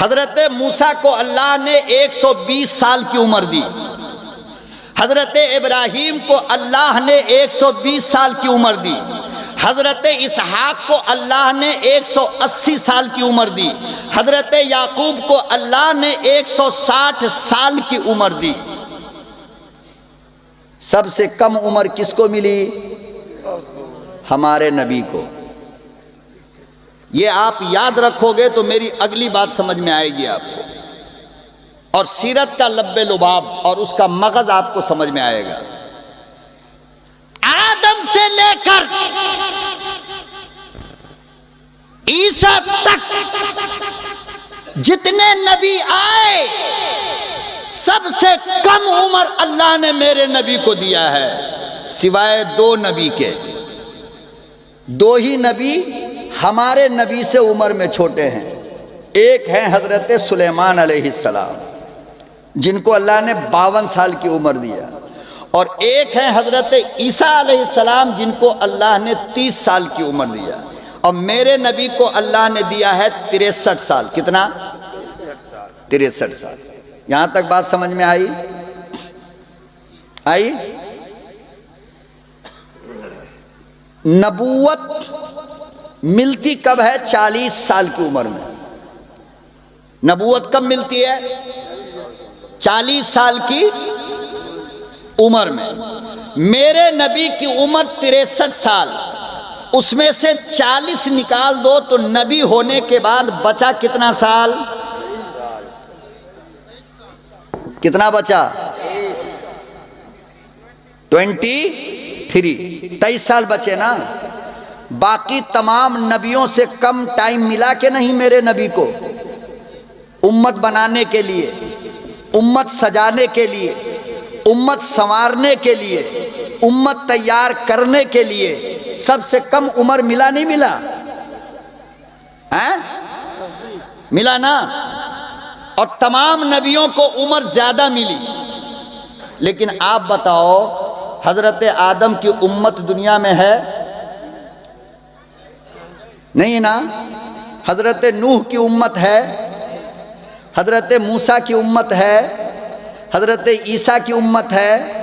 हजरत मूसा को अल्लाह ने 120 साल की उम्र दी। हजरत इब्राहीम को अल्लाह ने 120 साल की उम्र दी। हजरत इसहाक को अल्लाह ने 180 साल की उम्र दी। हजरत याकूब को अल्लाह ने 160 साल की उम्र दी। सबसे कम उम्र किसको मिली? हमारे नबी को। ये आप याद रखोगे तो मेरी अगली बात समझ में आएगी आपको, और सीरत का लब्बे लुबाब और उसका मगज आपको समझ में आएगा। आदम से लेकर ईसा तक जितने नबी आए, सबसे कम उम्र अल्लाह ने मेरे नबी को दिया है, सिवाय 2 नबी के। 2 ही नबी हमारे नबी से उम्र में छोटे हैं। एक हैं हजरत सुलेमान अलैहिस्सलाम, जिनको अल्लाह ने 52 साल की उम्र दिया, और एक हैं हजरत ईसा अलैहिस्सलाम, जिनको अल्लाह ने 30 साल की उम्र दिया, और मेरे नबी को अल्लाह ने दिया है 63 साल। कितना? 63 साल। यहां तक बात समझ में आई? नबूवत मिलती कब है? 40 साल की उम्र में। नबूवत कब मिलती है? 40 साल की उम्र में। मेरे नबी की उम्र 63 साल, उसमें से 40 निकाल दो तो नबी होने के बाद बचा कितना साल? कितना बचा? 23 साल बचे ना। बाकी तमाम नबियों से कम टाइम मिला कि नहीं मेरे नबी को? उम्मत बनाने के लिए, उम्मत सजाने के लिए, उम्मत संवारने के लिए, उम्मत तैयार करने के लिए सबसे कम उम्र मिला नहीं मिला? हैं? मिला ना। और तमाम नबियों को उम्र ज्यादा मिली। लेकिन आप बताओ, हजरत आदम की उम्मत दुनिया में है? नहीं ना। हजरत नूह की उम्मत है, हजरत मूसा की उम्मत है, हजरत ईसा की उम्मत है।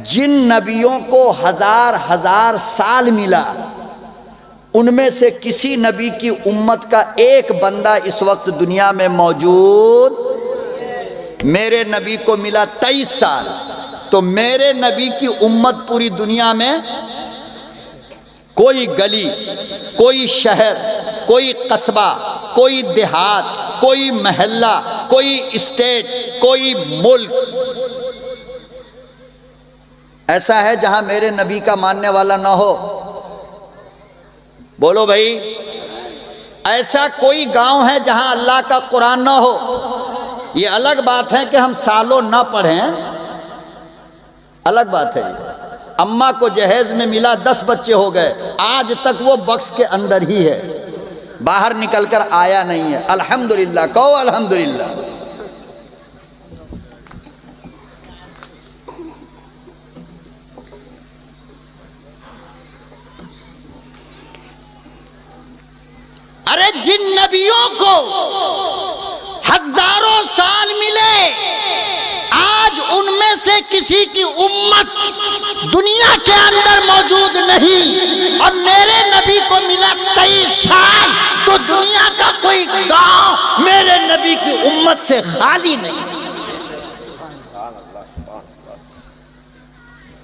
जिन नबियों को हजार हजार साल मिला, उनमें से किसी नबी की उम्मत का एक बंदा इस वक्त दुनिया में मौजूद। मेरे नबी को मिला 23 साल, तो मेरे नबी की उम्मत पूरी दुनिया में कोई गली, कोई शहर, कोई कस्बा, कोई देहात, कोई महल्ला, कोई स्टेट, कोई मुल्क ऐसा है जहां मेरे नबी का मानने वाला ना हो? बोलो भाई। ऐसा कोई गांव है जहां अल्लाह का कुरान ना हो? ये अलग बात है कि हम सालों ना पढ़ें, अलग बात है। अम्मा को जहेज में मिला 10 बच्चे हो गए, आज तक वो बक्स के अंदर ही है, बाहर निकलकर आया नहीं है। अल्हम्दुलिल्लाह कहो, अल्हम्दुलिल्लाह। अरे जिन नबियों को हजारों साल मिले, आज उनमें से किसी की उम्मत दुनिया के अंदर मौजूद नहीं, और मेरे नबी को मिला 23 साल, तो दुनिया का कोई गांव मेरे नबी की उम्मत से खाली नहीं।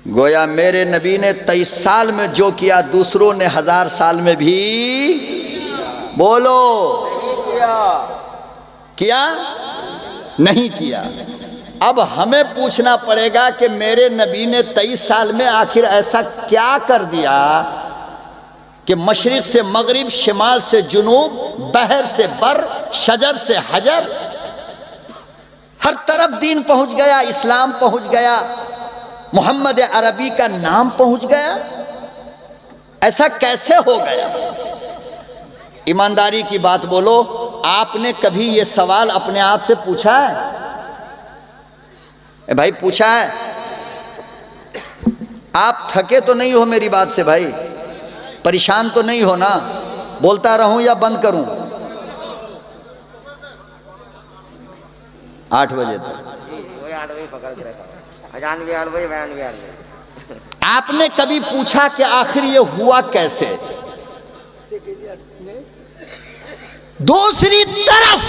गोया मेरे नबी ने 23 साल में जो किया, दूसरों ने 1000 साल में भी, बोलो, किया नहीं किया। अब हमें पूछना पड़ेगा कि मेरे नबी ने 23 साल में आखिर ऐसा क्या कर दिया कि मशरिक से मगरिब, शिमाल से जुनूब, बहर से बर, शजर से हजर, हर तरफ दीन पहुंच गया, इस्लाम पहुंच गया, मोहम्मद अरबी का नाम पहुंच गया। ऐसा कैसे हो गया? ईमानदारी की बात बोलो, आपने कभी ये सवाल अपने आप से पूछा है? भाई पूछा है? आप थके तो नहीं हो मेरी बात से भाई? परेशान तो नहीं हो ना? बोलता रहूं या बंद करूं? 8 बजे तक। आपने कभी पूछा कि आखिर ये हुआ कैसे? दूसरी तरफ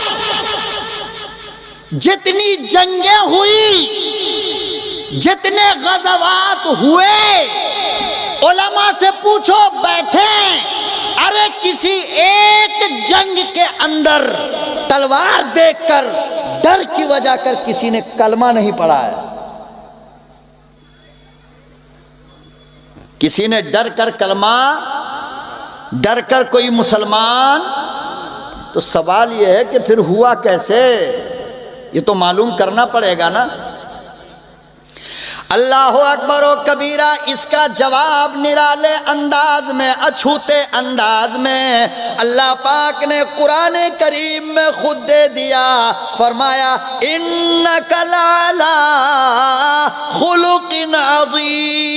जितनी जंगें हुई, जितने गज़वात हुए, उलमा से पूछो, बैठे, अरे किसी एक जंग के अंदर तलवार देखकर डर की वजह कर किसी ने कलमा नहीं पढ़ा है। किसी ने डर कर कलमा, डर कर कोई मुसलमान? तो सवाल यह है कि फिर हुआ कैसे? ये तो मालूम करना पड़ेगा ना। अल्लाह अकबर व कबीरा, इसका जवाब निराले अंदाज में, अछूते अंदाज में अल्लाह पाक ने कुरान करीम में खुद दे दिया। फरमाया इन्नका लअला खुलुकिन अज़ीम।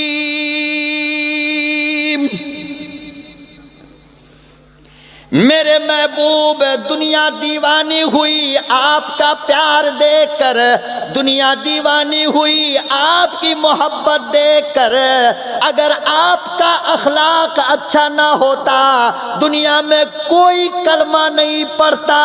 मेरे महबूब, दुनिया दीवानी हुई आपका प्यार देखकर, दुनिया दीवानी हुई आपकी मोहब्बत देखकर। अगर आपका अखलाक अच्छा ना होता, दुनिया में कोई कलमा नहीं पढ़ता।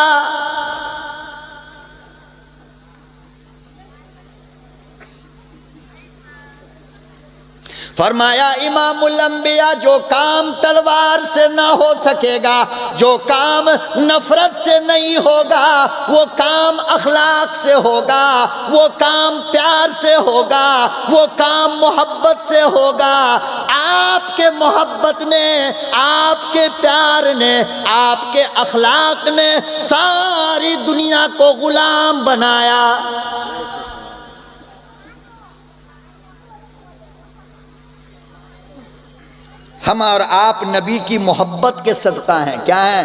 फरमाया इमामुल अंबिया, जो काम तलवार से ना हो सकेगा, जो काम नफरत से नहीं होगा, वो काम अखलाक से होगा, वो काम प्यार से होगा, वो काम मोहब्बत से होगा। आपके मोहब्बत ने, आपके प्यार ने, आपके अखलाक ने सारी दुनिया को गुलाम बनाया। हम और आप नबी की मोहब्बत के सदका हैं। क्या है?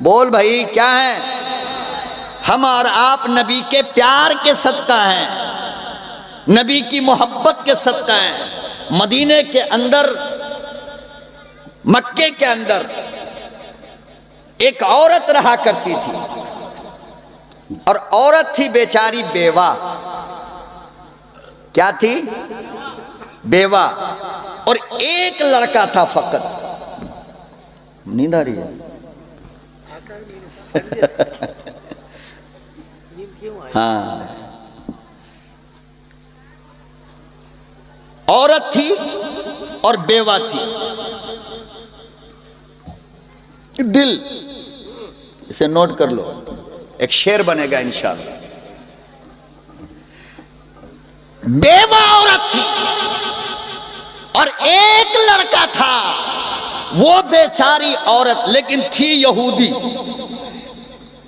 बोल भाई, क्या है? हम और आप नबी के प्यार के सदका हैं, नबी की मोहब्बत के सदका हैं। मदीने के अंदर, मक्के के अंदर एक औरत रहा करती थी, और औरत थी बेचारी बेवा। क्या थी? बेवा। और एक लड़का था फकत। नींद आ रही है? हाँ, औरत थी और बेवा थी। दिल, इसे नोट कर लो, एक शेर बनेगा इंशाअल्लाह। बेवा औरत थी और एक लड़का था। वो बेचारी औरत लेकिन थी यहूदी,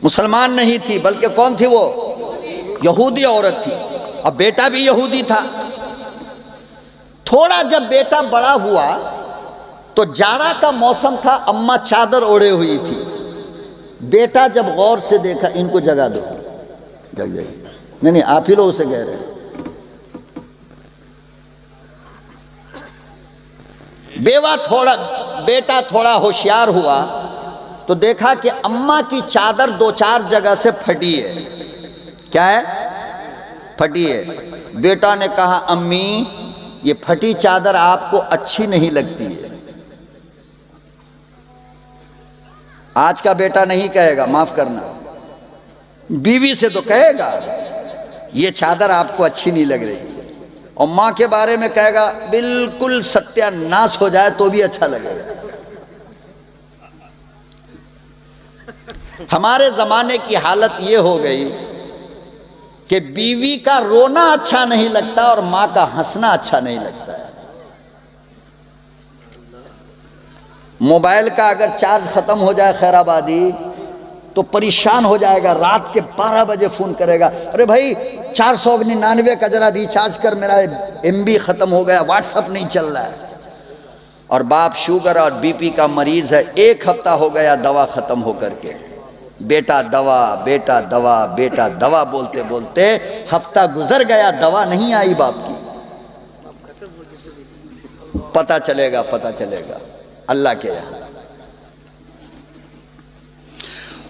मुसलमान नहीं थी, बल्कि कौन थी वो? यहूदी औरत थी। और बेटा भी यहूदी था। थोड़ा जब बेटा बड़ा हुआ तो जाड़ा का मौसम था, अम्मा चादर ओढ़े हुई थी। बेटा जब गौर से देखा, इनको जगा दो, जग जाइए, नहीं आप ही लोग उसे कह रहे हैं। बेटा थोड़ा होशियार हुआ तो देखा कि अम्मा की चादर दो चार जगह से फटी है। क्या है? फटी है। बेटा ने कहा, अम्मी ये फटी चादर आपको अच्छी नहीं लगती है। आज का बेटा नहीं कहेगा, माफ करना, बीवी से तो कहेगा ये चादर आपको अच्छी नहीं लग रही है, और माँ के बारे में कहेगा बिल्कुल सत्यानाश हो जाए तो भी अच्छा लगेगा। हमारे जमाने की हालत ये हो गई कि बीवी का रोना अच्छा नहीं लगता और माँ का हंसना अच्छा नहीं लगता है। मोबाइल का अगर चार्ज खत्म हो जाए खैराबादी तो परेशान हो जाएगा, रात के 12 बजे फोन करेगा, अरे भाई 499 का जरा रिचार्ज कर, मेरा MB खत्म हो गया, व्हाट्सअप नहीं चल रहा है। और बाप शुगर और BP का मरीज है, 1 हफ्ता हो गया दवा खत्म होकर के। बेटा दवा, बेटा दवा, बेटा दवा बोलते बोलते हफ्ता गुजर गया, दवा नहीं आई बाप की। पता चलेगा, पता चलेगा अल्लाह के यहाँ।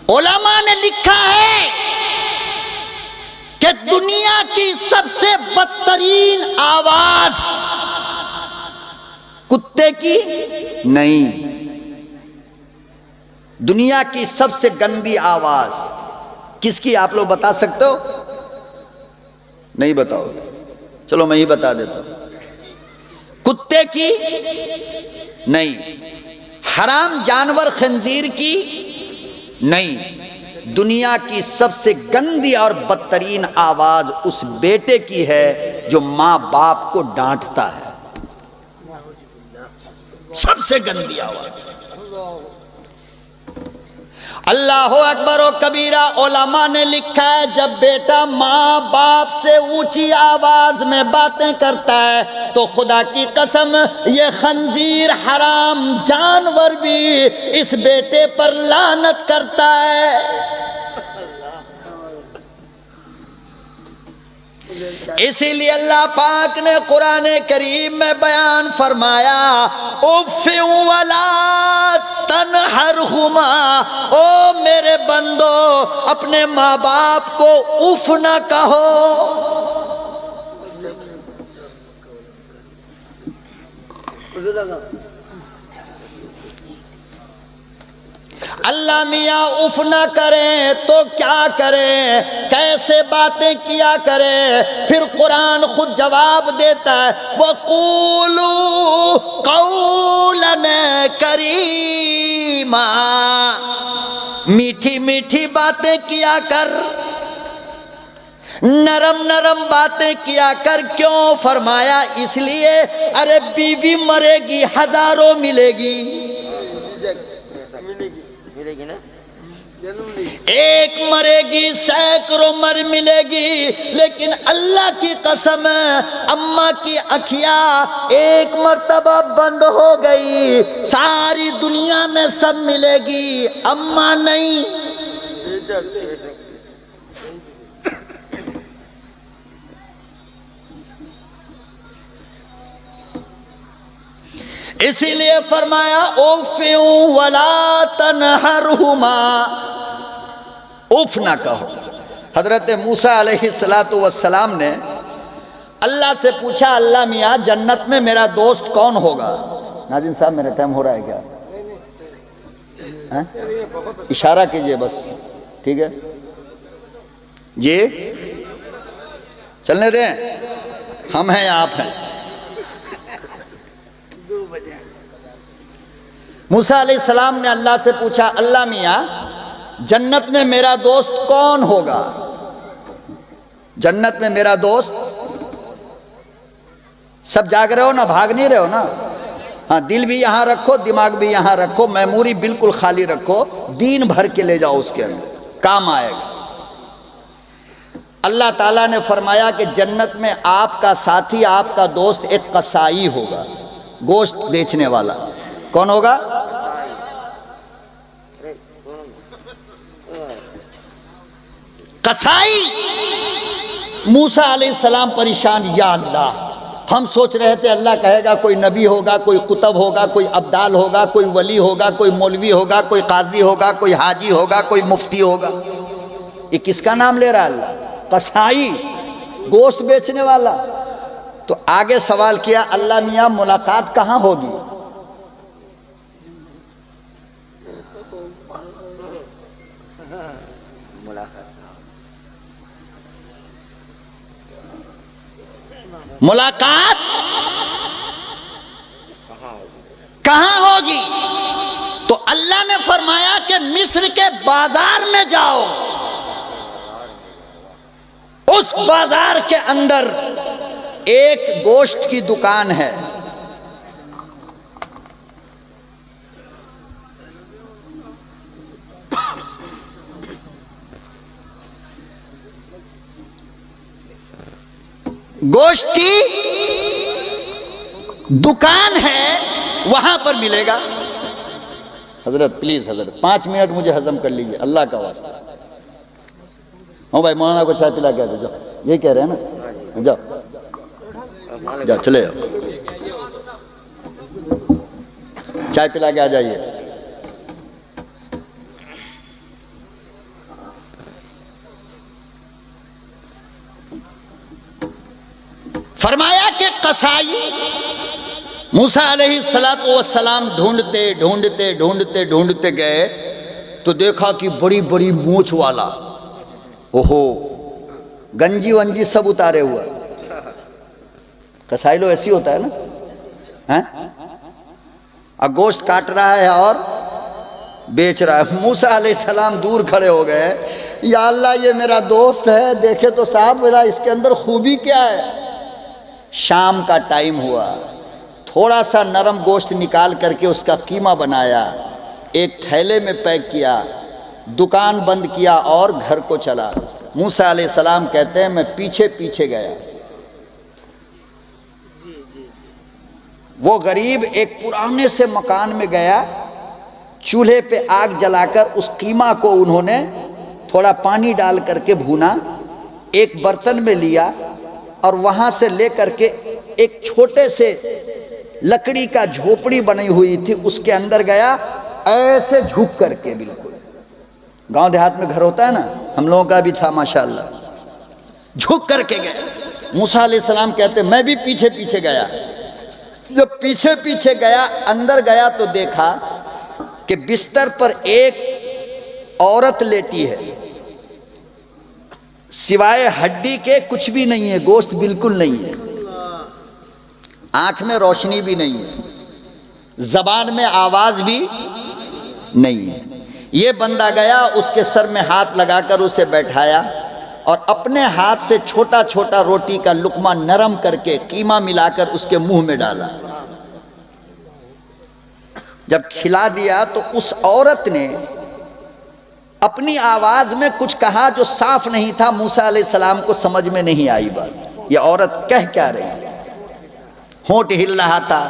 उलमा ने लिखा है कि दुनिया की सबसे बदतरीन आवाज कुत्ते की नहीं, दुनिया की सबसे गंदी आवाज किसकी? आप लोग बता सकते हो? नहीं बताओ? चलो मैं ही बता देता हूं। कुत्ते की नहीं, हराम जानवर खंजीर की नहीं, दुनिया की सबसे गंदी और बदतरीन आवाज उस बेटे की है जो मां बाप को डांटता है। सबसे गंदी आवाज। अल्लाह अकबर व कबीरा। उलमा ने लिखा है जब बेटा माँ बाप से ऊंची आवाज में बातें करता है तो खुदा की कसम ये खंजीर हराम जानवर भी इस बेटे पर लानत करता है। इसीलिए अल्लाह पाक ने कुरान करीम में बयान फरमाया, उफ़्फ़ि वला तनहरहुमा, ओ मेरे बंदो अपने माँ बाप को उफ ना कहो। अल्लाह मियाँ उफ ना करें तो क्या करें, कैसे बातें किया करें। फिर कुरान खुद जवाब देता है, वक़ूलू क़ौलन करीमा, मीठी मीठी बातें किया कर, नरम नरम बातें किया कर। क्यों फरमाया? इसलिए अरे बीवी मरेगी हजारों मिलेगी, मिलेगी ना, एक मरेगी सैकड़ों मर मिलेगी। लेकिन अल्लाह की कसम अम्मा की अखियां एक मर्तबा बंद हो गई, सारी दुनिया में सब मिलेगी, अम्मा नहीं। इसीलिए फरमाया उफ़्फ़ि वला तनहरहुमा, उफ ना कहो। हजरत मूसा अलैहिस्सलातु वस्सलाम ने अल्लाह से पूछा, अल्लाह मियाँ जन्नत में मेरा दोस्त कौन होगा? नाज़िम साहब मेरा टाइम हो रहा है क्या? इशारा कीजिए बस, ठीक है जी, चलने दें, हम हैं आप हैं। मूसा अलैहिस्सलाम ने अल्लाह से पूछा, अल्लाह मियाँ जन्नत में मेरा दोस्त कौन होगा? जन्नत में मेरा दोस्त, सब जाग रहे हो ना, भाग नहीं रहे हो ना? हाँ, दिल भी यहाँ रखो, दिमाग भी यहाँ रखो, मेमोरी बिल्कुल खाली रखो, दिन भर के ले जाओ, उसके अंदर काम आएगा। अल्लाह ताला ने फरमाया कि जन्नत में आपका साथी, आपका दोस्त एक कसाई होगा, गोश्त बेचने वाला। कौन होगा? कसाई। मूसा अलैहिस्सलाम परेशान, या अल्लाह, हम सोच रहे थे अल्लाह कहेगा कोई नबी होगा, कोई कुतब होगा, कोई अब्दाल होगा, कोई वली होगा, कोई मौलवी होगा, कोई काजी होगा, कोई हाजी होगा, कोई मुफ्ती होगा। ये किसका नाम ले रहा है अल्लाह? कसाई, गोश्त बेचने वाला। तो आगे सवाल किया, अल्लाह मियाँ मुलाकात कहाँ होगी? मुलाकात कहां होगी? तो अल्लाह ने फरमाया कि मिस्र के बाजार में जाओ, उस बाजार के अंदर एक गोश्त की दुकान है, गोश्त की दुकान है, वहां पर मिलेगा। हजरत प्लीज, हजरत 5 मिनट मुझे हजम कर लीजिए, अल्लाह का वास्ता। हाँ भाई, मौलाना को चाय पिला के दो, जाओ, ये कह रहे हैं ना, जाओ जाओ, चले जाओ, चाय पिला के आ जाइए। फरमाया कि कसाई मूसा अलैहिस्सलातु वस्सलाम ढूंढते ढूंढते ढूंढते ढूंढते गए तो देखा कि बड़ी बड़ी मूछ वाला, ओहो, गंजी वंजी सब उतारे हुआ। कसाई लोग ऐसी होता है ना, हैं? अब गोश्त काट रहा है और बेच रहा है। मूसा अलैहिस्सलाम दूर खड़े हो गए, या अल्लाह ये मेरा दोस्त है, देखे तो साहब मेरा इसके अंदर खूबी क्या है। शाम का टाइम हुआ, थोड़ा सा नरम गोश्त निकाल करके उसका कीमा बनाया, एक थैले में पैक किया, दुकान बंद किया और घर को चला। मूसा अलैहिस्सलाम कहते हैं मैं पीछे पीछे गया। वो गरीब एक पुराने से मकान में गया, चूल्हे पे आग जलाकर उस कीमा को उन्होंने थोड़ा पानी डाल करके भूना, एक बर्तन में लिया और वहां से लेकर के एक छोटे से लकड़ी का झोपड़ी बनी हुई थी उसके अंदर गया, ऐसे झुक करके, बिल्कुल गांव देहात में घर होता है ना, हम लोगों का भी था माशाअल्लाह, झुक करके गए। मूसा अलैहिस्सलाम कहते मैं भी पीछे पीछे गया। जब पीछे पीछे गया, अंदर गया तो देखा कि बिस्तर पर एक औरत लेटी है, सिवाय हड्डी के कुछ भी नहीं है, गोश्त बिल्कुल नहीं है, आंख में रोशनी भी नहीं है, जबान में आवाज भी नहीं है। ये बंदा गया, उसके सर में हाथ लगाकर उसे बैठाया और अपने हाथ से छोटा छोटा रोटी का लुकमा नरम करके कीमा मिलाकर उसके मुंह में डाला। जब खिला दिया तो उस औरत ने अपनी आवाज में कुछ कहा जो साफ नहीं था, मूसा अलैहिस्सलाम को समझ में नहीं आई बात। ये औरत कह क्या रही है, होंठ हिल रहा था,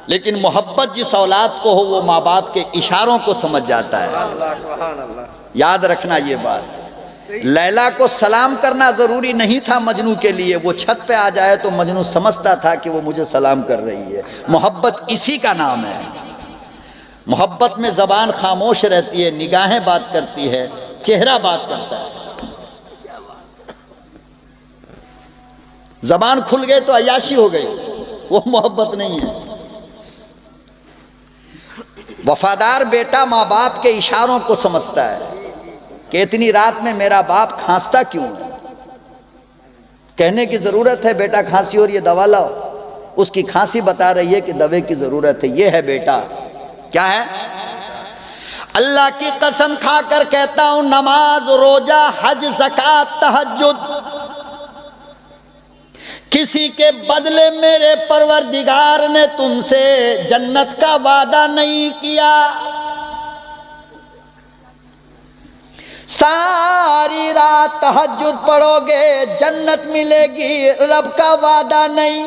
लेकिन मोहब्बत जिस औलाद को हो वो माँ बाप के इशारों को समझ जाता है। याद रखना ये बात। लैला को सलाम करना जरूरी नहीं था मजनू के लिए, वो छत पे आ जाए तो मजनू समझता था कि वो मुझे सलाम कर रही है। मोहब्बत इसी का नाम है। मोहब्बत में जबान खामोश रहती है, निगाहें बात करती है, चेहरा बात करता है। जबान खुल गए तो अय्याशी हो गई, वो मोहब्बत नहीं है। वफादार बेटा माँ बाप के इशारों को समझता है कि इतनी रात में मेरा बाप खांसता क्यों है, कहने की जरूरत है बेटा खांसी और ये दवा लाओ, उसकी खांसी बता रही है कि दवे की जरूरत है। ये है बेटा, क्या है? अल्लाह की कसम खाकर कहता हूं, नमाज, रोजा, हज, ज़कात, तहज्जुद किसी के बदले मेरे परवरदिगार ने तुमसे जन्नत का वादा नहीं किया। सारी रात तहज्जुद पढ़ोगे जन्नत मिलेगी, रब का वादा नहीं।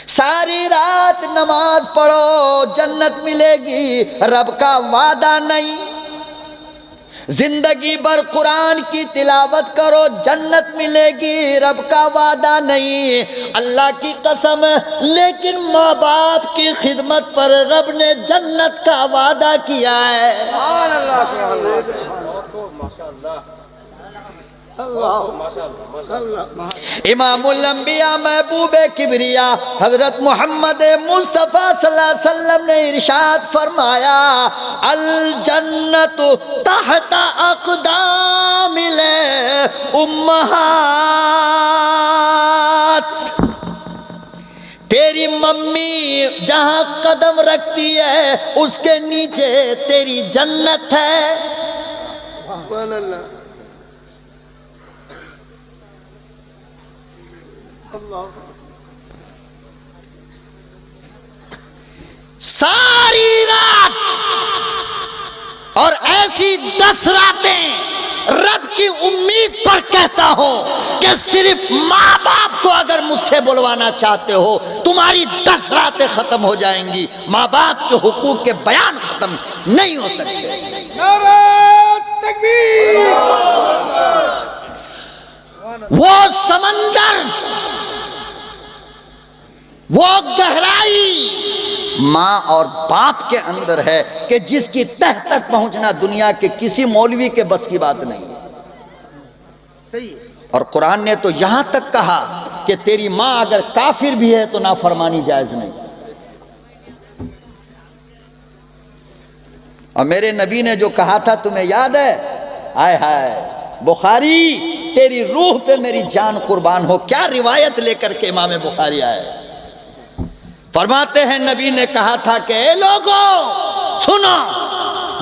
सारी रात नमाज पढ़ो जन्नत मिलेगी, रब का वादा नहीं। जिंदगी भर कुरान की तिलावत करो जन्नत मिलेगी, रब का वादा नहीं। अल्लाह की कसम, लेकिन माँ बाप की खिदमत पर रब ने जन्नत का वादा किया है। इमामुल अंबिया महबूबे किबरिया हजरत मोहम्मद मुस्तफ़ा सल्लल्लाहु अलैहि वसल्लम ने इरशाद फरमाया, अल जन्नतु तहता अक़दामिल उम्महात। तेरी मम्मी जहां कदम रखती है उसके नीचे तेरी जन्नत है। सारी रात और ऐसी 10 रातें रब की उम्मीद पर कहता हूं कि सिर्फ माँ बाप को अगर मुझसे बुलवाना चाहते हो तुम्हारी 10 रातें खत्म हो जाएंगी। माँ बाप के हुकूक के बयान खत्म नहीं हो सकते। नारे तकबीर। वो समंदर, वो गहराई माँ और बाप के अंदर है कि जिसकी तह तक पहुंचना दुनिया के किसी मौलवी के बस की बात नहीं है। सही है। और कुरान ने तो यहां तक कहा कि तेरी माँ अगर काफिर भी है तो नाफरमानी जायज नहीं। और मेरे नबी ने जो कहा था तुम्हें याद है? हाय हाय बुखारी, तेरी रूह पे मेरी जान कुर्बान हो। क्या रिवायत लेकर के इमाम बुखारी आए, फरमाते हैं नबी ने कहा था कि ए लोगों सुनो,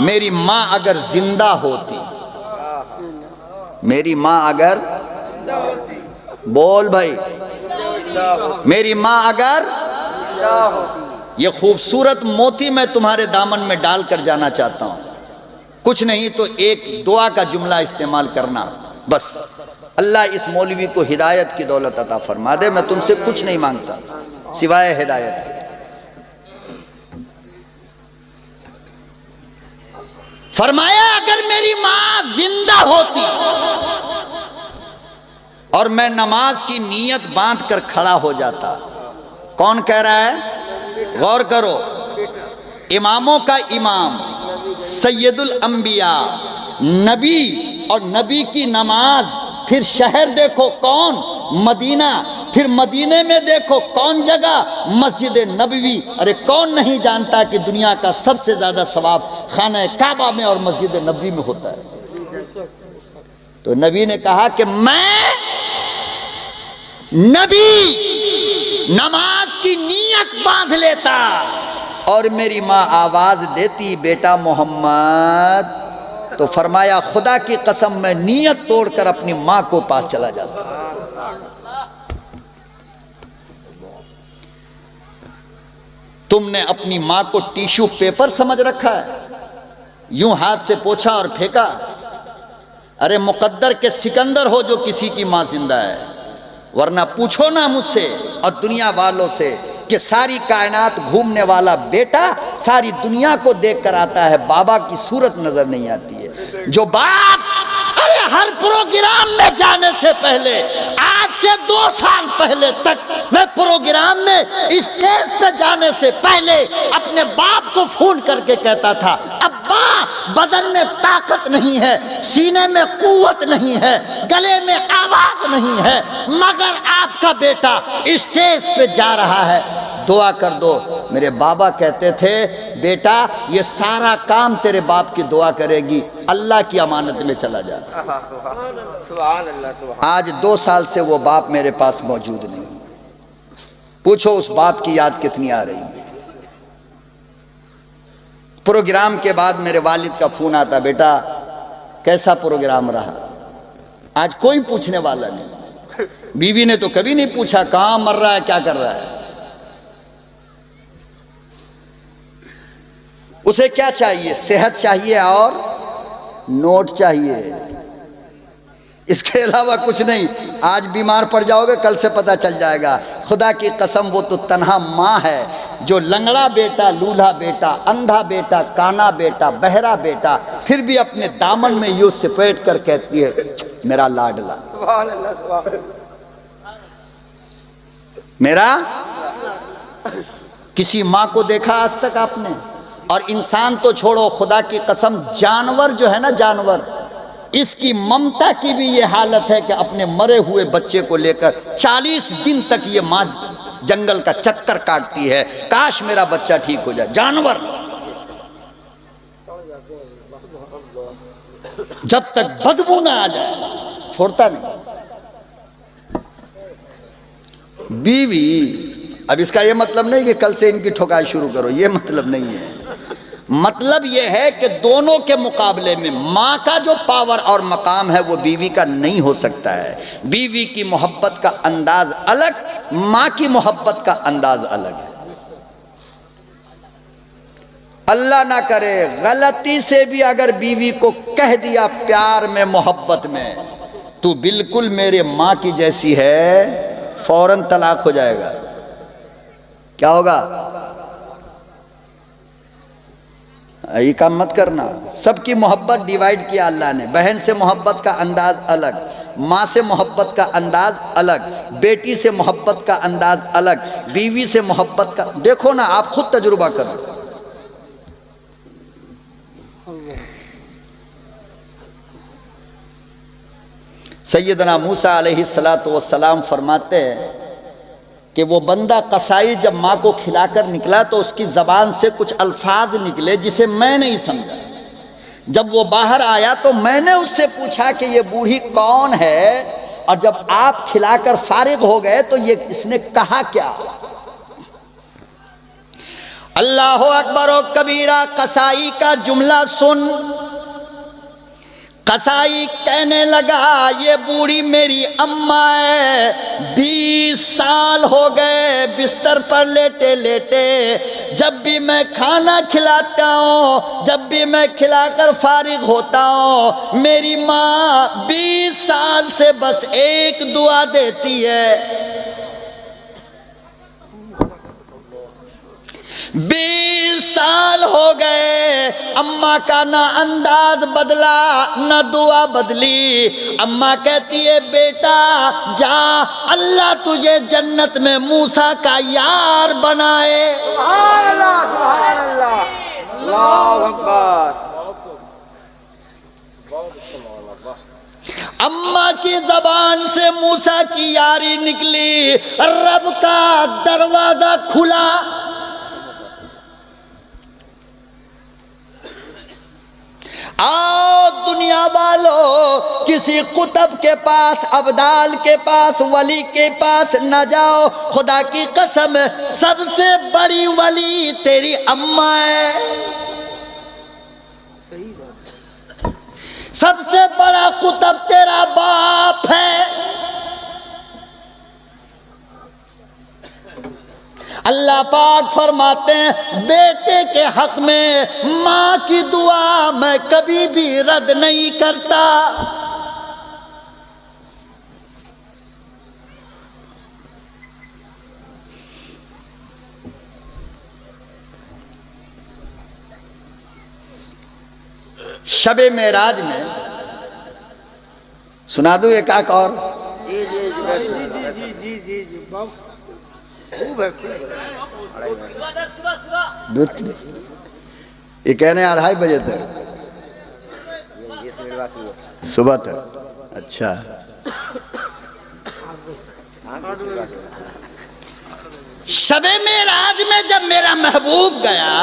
मेरी माँ अगर जिंदा होती, मेरी माँ अगर, बोल भाई, मेरी माँ अगर, ये खूबसूरत मोती मैं तुम्हारे दामन में डाल कर जाना चाहता हूं। कुछ नहीं तो एक दुआ का जुमला इस्तेमाल करना बस। अल्लाह इस मौलवी को हिदायत की दौलत अता फरमा दे। मैं तुमसे कुछ नहीं मांगता सिवाय हिदायत के। फरमाया अगर मेरी मां जिंदा होती और मैं नमाज की नीयत बांध कर खड़ा हो जाता। कौन कह रहा है? गौर करो। इमामों का इमाम, सैयदुल अंबिया, नबी, और नबी की नमाज। फिर शहर देखो कौन? मदीना। फिर मदीने में देखो कौन जगह? मस्जिद नबवी। अरे कौन नहीं जानता कि दुनिया का सबसे ज्यादा सवाब खाना काबा में और मस्जिद नबवी में होता है। तो नबी ने कहा कि मैं नबी नमाज की नियत बांध लेता और मेरी माँ आवाज देती बेटा मोहम्मद, तो फरमाया खुदा की कसम मैं नियत तोड़कर अपनी माँ को पास चला जाता। तुमने अपनी माँ को टिश्यू पेपर समझ रखा है, यूं हाथ से पोंछा और फेंका। अरे मुकद्दर के सिकंदर हो जो किसी की माँ जिंदा है, वरना पूछो ना मुझसे और दुनिया वालों से कि सारी कायनात घूमने वाला बेटा सारी दुनिया को देख कर आता है, बाबा की सूरत नजर नहीं आती है। जो बाप अरे हर प्रोग्राम में जाने से पहले, आज से 2 साल पहले तक मैं प्रोग्राम में स्टेज पे जाने से पहले अपने बाप को फोन करके कहता था, अब्बा बदन में ताकत नहीं है, सीने में कुव्वत नहीं है, गले में आवाज नहीं है, मगर आपका बेटा स्टेज पे जा रहा है, दुआ कर दो। मेरे बाबा कहते थे बेटा ये सारा काम तेरे बाप की दुआ करेगी, अल्लाह की अमानत में चला जा। आज 2 साल से वो बाप मेरे पास मौजूद नहीं। पूछो उस बाप की याद कितनी आ रही है। प्रोग्राम के बाद मेरे वालिद का फोन आता, बेटा कैसा प्रोग्राम रहा? आज कोई पूछने वाला नहीं। बीवी ने तो कभी नहीं पूछा कहां मर रहा है, क्या कर रहा है। उसे क्या चाहिए? सेहत चाहिए और नोट चाहिए, इसके अलावा कुछ नहीं। आज बीमार पड़ जाओगे, कल से पता चल जाएगा। खुदा की कसम वो तो तन्हा माँ है जो लंगड़ा बेटा, लूल्हा बेटा, अंधा बेटा, काना बेटा, बहरा बेटा, फिर भी अपने दामन में यूं सिपेट कर कहती है मेरा लाडला, मेरा। किसी माँ को देखा आज तक आपने? और इंसान तो छोड़ो, खुदा की कसम जानवर जो है ना, जानवर, इसकी ममता की भी ये हालत है कि अपने मरे हुए बच्चे को लेकर 40 दिन तक ये माँ जंगल का चक्कर काटती है, काश मेरा बच्चा ठीक हो जाए। जानवर जब तक बदबू ना आ जाए छोड़ता नहीं। बीवी, अब इसका ये मतलब नहीं कि कल से इनकी ठोकाई शुरू करो, ये मतलब नहीं है। मतलब यह है कि दोनों के मुकाबले में माँ का जो पावर और मकाम है वो बीवी का नहीं हो सकता है। बीवी की मोहब्बत का अंदाज अलग, माँ की मोहब्बत का अंदाज अलग है। अल्लाह ना करे गलती से भी अगर बीवी को कह दिया प्यार में, मोहब्बत में, तू बिल्कुल मेरे माँ की जैसी है, फौरन तलाक हो जाएगा। क्या होगा? ये काम मत करना। सबकी मोहब्बत डिवाइड किया अल्लाह ने। बहन से मोहब्बत का अंदाज अलग, माँ से मोहब्बत का अंदाज अलग, बेटी से मोहब्बत का अंदाज अलग, बीवी से मोहब्बत का। देखो ना, आप खुद तजुर्बा करो। सैयदना मूसा अलैहिस्सलातु वस्सलाम फरमाते हैं कि वो बंदा कसाई जब माँ को खिलाकर निकला तो उसकी ज़बान से कुछ अल्फाज निकले जिसे मैं नहीं समझा। जब वो बाहर आया तो मैंने उससे पूछा कि ये बूढ़ी कौन है, और जब आप खिलाकर फारिग हो गए तो ये इसने कहा क्या? अल्लाह अकबर व कबीरा। कसाई का जुमला सुन। कसाई कहने लगा ये बूढ़ी मेरी अम्मा है, 20 साल हो गए बिस्तर पर लेटे लेटे। जब भी मैं खाना खिलाता हूँ, जब भी मैं खिलाकर फारिग होता हूँ, मेरी माँ 20 साल से बस एक दुआ देती है, 20 साल हो गए अम्मा का ना अंदाज बदला ना दुआ बदली। अम्मा कहती है बेटा जा, अल्लाह तुझे जन्नत में मूसा का यार बनाए। सुभान अल्लाह, सुभान अल्लाह, अल्लाहु अकबर। अम्मा की जबान से मूसा की यारी निकली, रब का दरवाजा खुला। आओ दुनिया वालों, किसी कुतुब के पास, अब्दाल के पास, वली के पास न जाओ। खुदा की कसम सबसे बड़ी वली तेरी अम्मा है, सही बात। सबसे बड़ा कुतुब तेरा बाप है। अल्लाह पाक फरमाते हैं बेटे के हक में माँ की दुआ मैं कभी भी रद्द नहीं करता। शबे मेराज में सुना दूं एक आक और। जी जी जी जी जी जी जी जी बाबू खूब है, खूब है। ये कह रहे हैं 2:30 बजे तक सुबह तक। अच्छा, शबे मेराज में जब मेरा महबूब गया,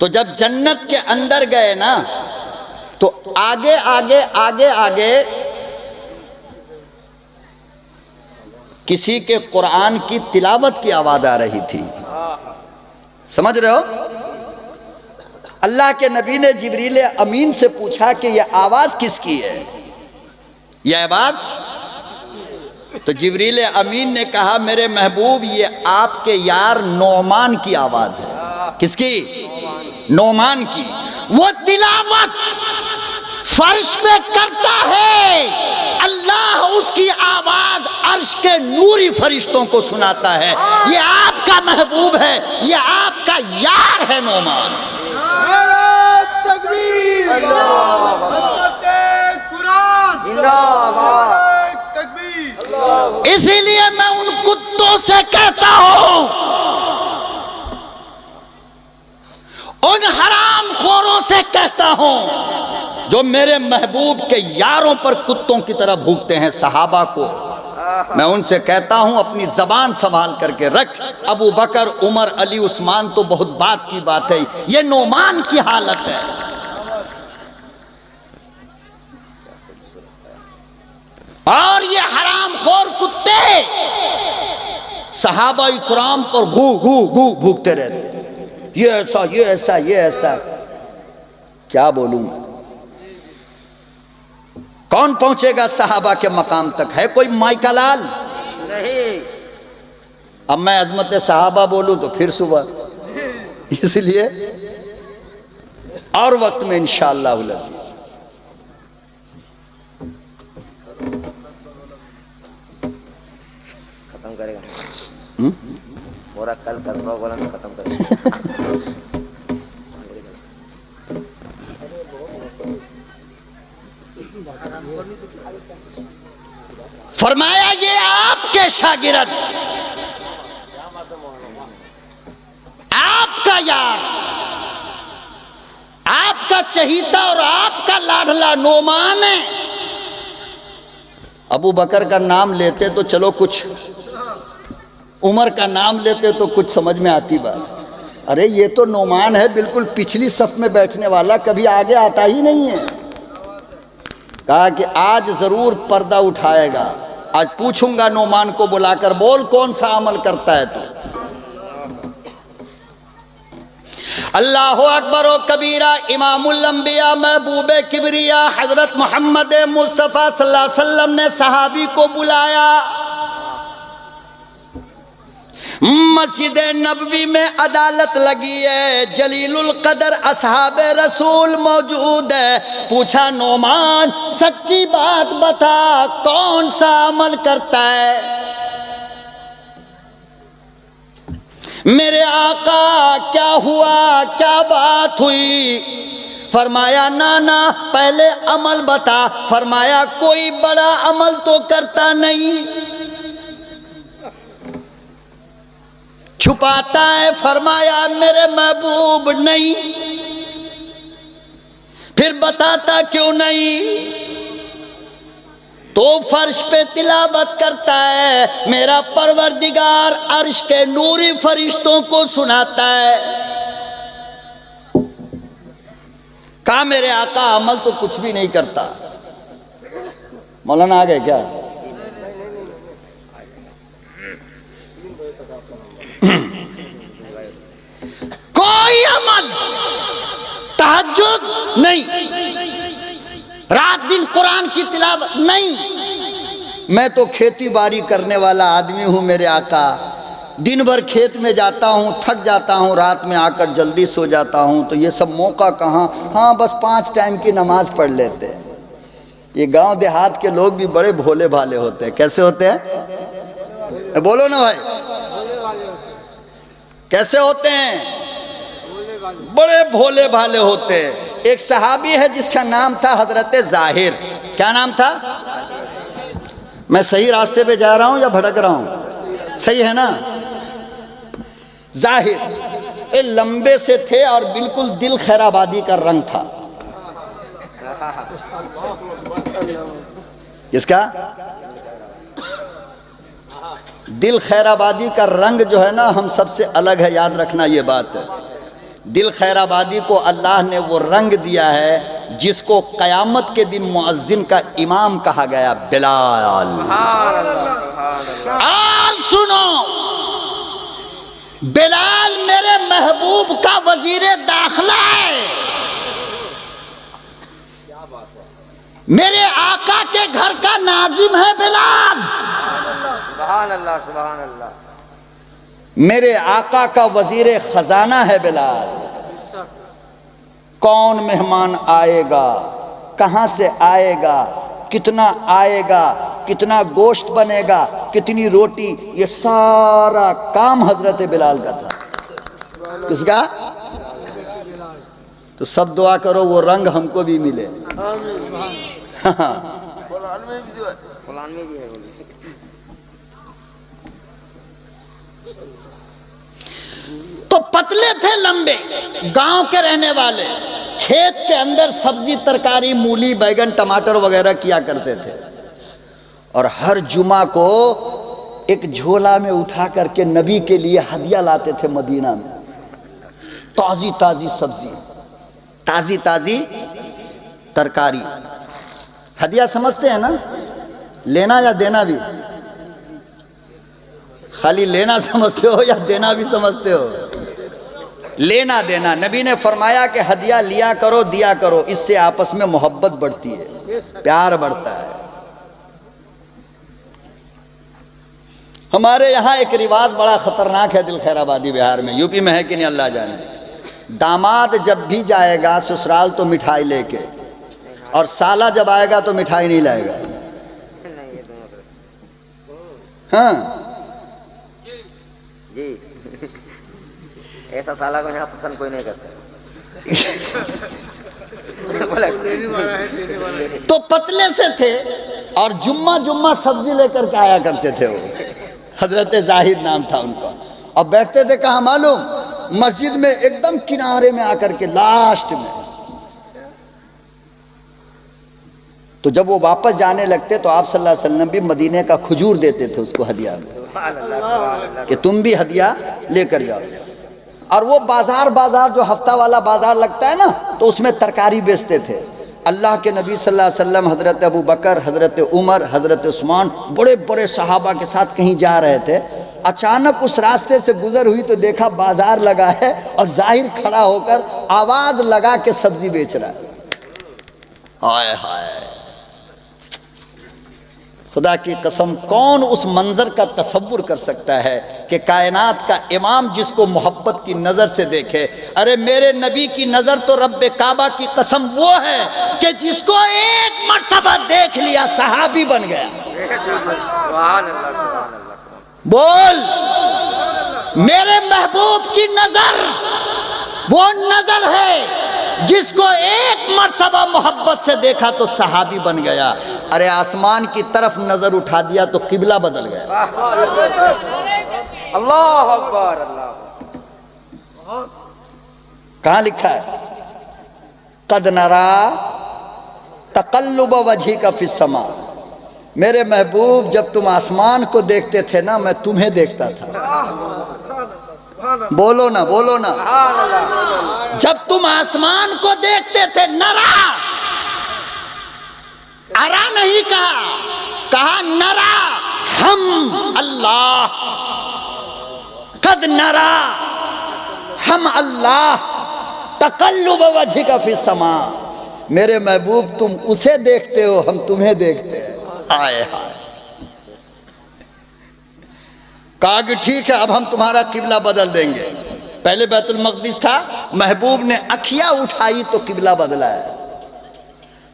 तो जब जन्नत के अंदर गए ना, तो आगे आगे आगे आगे किसी के कुरान की तिलावत की आवाज आ रही थी। समझ रहे हो? अल्लाह के नबी ने जिब्रील अमीन से पूछा कि यह आवाज किसकी है, यह आवाज? तो जिब्रील अमीन ने कहा मेरे महबूब ये आपके यार नौमान की आवाज है। किसकी? नौमान की। वो तिलावत फर्श पे करता है, अल्लाह उसकी आवाज अर्श के नूरी फरिश्तों को सुनाता है। ये आपका महबूब है, ये आपका यार है नौमान। नारे तकबीर, कुरान जिंदाबाद, तकबीर। इसीलिए मैं उन कुत्तों से कहता हूं, उन हराम खोरों से कहता हूं जो मेरे महबूब के यारों पर कुत्तों की तरह भूखते हैं, सहाबा को मैं उनसे कहता हूं अपनी जबान संभाल करके रख। अबू बकर, उमर, अली, उस्मान तो बहुत बात की बात है, ये नौमान की हालत है। और ये हरामखोर कुत्ते सहाबा इकराम पर घू घू घू भूखते रहते, ये ऐसा ये ऐसा ये ऐसा। क्या बोलूं, कौन पहुंचेगा सहाबा के मकाम तक? है कोई माइका लाल? नहीं। अब मैं अजमत सहाबा बोलूं तो फिर सुबह, इसलिए और वक्त में इंशाअल्लाह अज़ीज़ खत्म करेगा। पूरा कल कसबा बोला तो खत्म करेगा। फरमाया ये आपके शागिर्द, आपका यार, आपका चहीता और आपका लाडला नौमान है। अबू बकर का नाम लेते तो चलो कुछ, उमर का नाम लेते तो कुछ समझ में आती बात। अरे ये तो नौमान है, बिल्कुल पिछली सफ में बैठने वाला, कभी आगे आता ही नहीं है। कहा कि आज जरूर पर्दा उठाएगा, आज पूछूंगा नौमान को बुलाकर, बोल कौन सा अमल करता है तू? अल्लाहु अकबर व कबीरा। इमामुल अंबिया महबूब किबरिया हजरत मोहम्मद मुस्तफ़ा सल्लल्लाहु अलैहि वसल्लम ने सहाबी को बुलाया। मस्जिद नबवी में अदालत लगी है, जलीलुल कदर असहाबे रसूल मौजूद है। पूछा नोमान सच्ची बात बता, कौन सा अमल करता है? मेरे आका क्या हुआ, क्या बात हुई? फरमाया नाना पहले अमल बता। फरमाया कोई बड़ा अमल तो करता नहीं, छुपाता है। फरमाया मेरे महबूब नहीं। फिर बताता क्यों नहीं? तो फर्श पे तिलावत करता है, मेरा परवरदिगार अर्श के नूरी फरिश्तों को सुनाता है। कहा मेरे आका अमल तो कुछ भी नहीं करता। मौलाना आ गए क्या? कोई अमल, तहज्जुद नहीं, रात दिन कुरान की तिलावत नहीं। मैं तो खेती बाड़ी करने वाला आदमी हूं मेरे आका। दिन भर खेत में जाता हूं, थक जाता हूं, रात में आकर जल्दी सो जाता हूं। तो ये सब मौका कहाँ? हाँ बस 5 टाइम की नमाज पढ़ लेते हैं। ये गांव देहात के लोग भी बड़े भोले भाले होते हैं। कैसे होते हैं? बोलो ना भाई, कैसे होते हैं? बड़े भोले भाले होते हैं। एक सहाबी है जिसका नाम था हजरत जाहिर। क्या नाम था? मैं सही रास्ते पे जा रहा हूं या भटक रहा हूं? सही है ना? जाहिर ये लंबे से थे और बिल्कुल दिल खैराबादी का रंग था। किसका? दिल खैराबादी का रंग जो है ना हम सबसे अलग है, याद रखना ये बात है। दिल खैराबादी को अल्लाह ने वो रंग दिया है जिसको क़यामत के दिन मुअज्जिन का इमाम कहा गया, बिलाल। और सुनो, बिलाल मेरे महबूब का वजीरे दाखिला है। मेरे आका के घर का नाजिम है बिलाल। सुभान अल्लाह, सुभान अल्लाह। मेरे आका का वजीरे खजाना है बिलाल। कौन मेहमान आएगा, कहां से आएगा, कितना आएगा, कितना गोश्त बनेगा, कितनी रोटी, ये सारा काम हजरत बिलाल का था। किसका? तो सब दुआ करो वो रंग हमको भी मिले। कुरान में भी है। तो पतले थे, लंबे, गांव के रहने वाले, खेत के अंदर सब्जी तरकारी मूली बैगन टमाटर वगैरह किया करते थे। और हर जुमा को एक झोला में उठा करके नबी के लिए हदिया लाते थे मदीना में। ताजी ताजी सब्जी, ताजी ताजी तरकारी। हदिया समझते हैं ना? लेना या देना भी? खाली लेना समझते हो या देना भी समझते हो? लेना देना। नबी ने फरमाया कि हदिया लिया करो, दिया करो, इससे आपस में मोहब्बत बढ़ती है, प्यार बढ़ता है। हमारे यहाँ एक रिवाज बड़ा खतरनाक है दिल खैराबादी बिहार में, यूपी में है कि नहीं अल्लाह जाने। दामाद जब भी जाएगा ससुराल तो मिठाई लेके, और साला जब आएगा तो मिठाई नहीं लाएगा। हाँ जी। ऐसा साला को यहाँ पसंद कोई नहीं करता। तो पतले से थे और जुम्मा जुम्मा सब्जी लेकर के आया करते थे। वो हजरत जाहिद नाम था उनका। और बैठते थे कहाँ मालूम? मस्जिद में एकदम किनारे में आकर के, लास्ट में। तो जब वो वापस जाने लगते तो आप सल्लल्लाहु अलैहि वसल्लम भी मदीने का खजूर देते थे उसको हदिया में, कि तुम भी हदिया लेकर जाओ। और वो बाजार जो हफ्ता वाला बाजार लगता है ना, तो उसमें तरकारी बेचते थे। अल्लाह के नबी सल्लल्लाहु अलैहि वसल्लम, हज़रत अबू बकर, हज़रत उमर, हज़रत उस्मान, बड़े बड़े सहाबा के साथ कहीं जा रहे थे अचानक उस रास्ते से गुजर हुई तो देखा बाजार लगा है और जाहिर खड़ा होकर आवाज लगा के सब्जी बेच रहा है। हाय हाय, खुदा की कसम, कौन उस मंजर का तसव्वुर कर सकता है कि कायनात का इमाम जिसको मोहब्बत की नज़र से देखे। अरे मेरे नबी की नज़र तो रब्बे काबा की कसम वो है कि जिसको एक मर्तबा देख लिया सहाबी बन गया। बोल, मेरे महबूब की नज़र वो नज़र है जिसको एक मर्तबा मोहब्बत से देखा तो सहाबी बन गया। अरे आसमान की तरफ नजर उठा दिया तो किबला बदल गया। अल्लाह अकबर, अल्लाह। कहां लिखा है? कद नरा तकल्लुब वजहिका फिस समा। मेरे महबूब जब तुम आसमान को देखते थे ना, मैं तुम्हें देखता था। बोलो ना, बोलो ना। जब तुम आसमान को देखते थे, नरा, अरा नहीं कहा, कहा नरा हम अल्लाह। कद नरा हम अल्लाह तकल्लुब वजहिका फिस समा। मेरे महबूब तुम उसे देखते हो, हम तुम्हें देखते हैं। आए हाय, कहा कि ठीक है, अब हम तुम्हारा किबला बदल देंगे। पहले बैतुल मक़दिस था, महबूब ने अखियां उठाई तो किबला बदला है।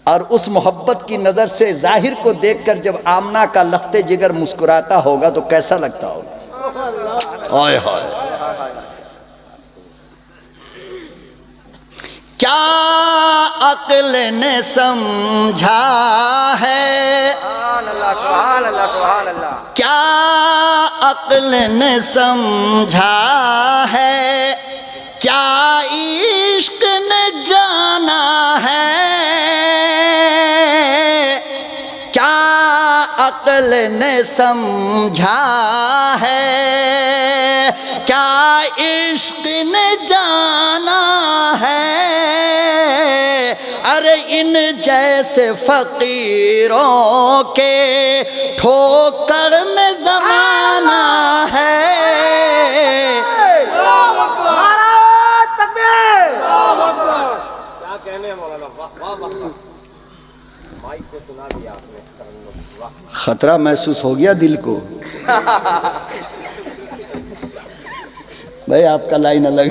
और उस मोहब्बत की नज़र से जाहिर को देखकर जब आमना का लख्ते जिगर मुस्कुराता होगा तो कैसा लगता होगा। हाय हाय, क्या अक्ल ने समझा है, क्या अक्ल ने समझा है, क्या इश्क ने जाना है, क्या अक्ल ने समझा है, क्या इश्क ने जाना है। अरे इन जैसे फकीरों के ठोकर में जमाना है। क्या कहने मौलाना, वाह वाह वाह, माइक पे सुना दिया आपने। खतरा महसूस हो गया दिल को। भाई आपका लाइन अलग,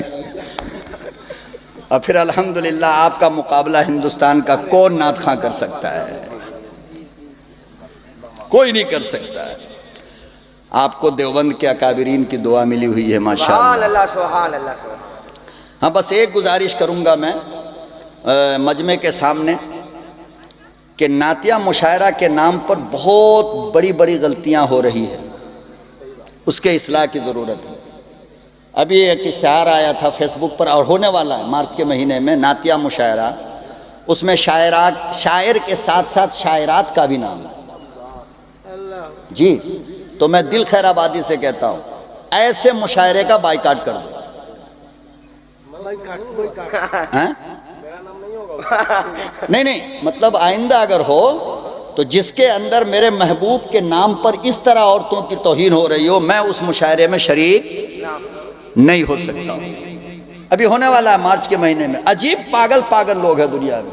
और फिर अल्हम्दुलिल्लाह आपका मुकाबला हिंदुस्तान का कौन नात खां कर सकता है? कोई नहीं कर सकता है। आपको देवबंद के अकाबिरीन की दुआ मिली हुई है माशाअल्लाह। हाँ, बस एक गुजारिश करूँगा मैं मजमे के सामने कि नातिया मुशायरा के नाम पर बहुत बड़ी बड़ी गलतियाँ हो रही है, उसके इस्लाह की ज़रूरत है। अभी एक इश्तिहार आया था फेसबुक पर और होने वाला है मार्च के महीने में, नातिया मुशायरा। उसमें शायर के साथ साथ शायरात का भी नाम है जी। तो मैं दिल खैराबादी से कहता हूँ, ऐसे मुशायरे का बाइकाट कर दो। नहीं नहीं, मतलब आइंदा अगर हो तो जिसके अंदर मेरे महबूब के नाम पर इस तरह औरतों की तौहीन हो रही हो, मैं उस मुशायरे में शरीक नहीं हो सकता हूँ। अभी होने वाला है मार्च के महीने में। अजीब पागल पागल लोग हैं दुनिया में।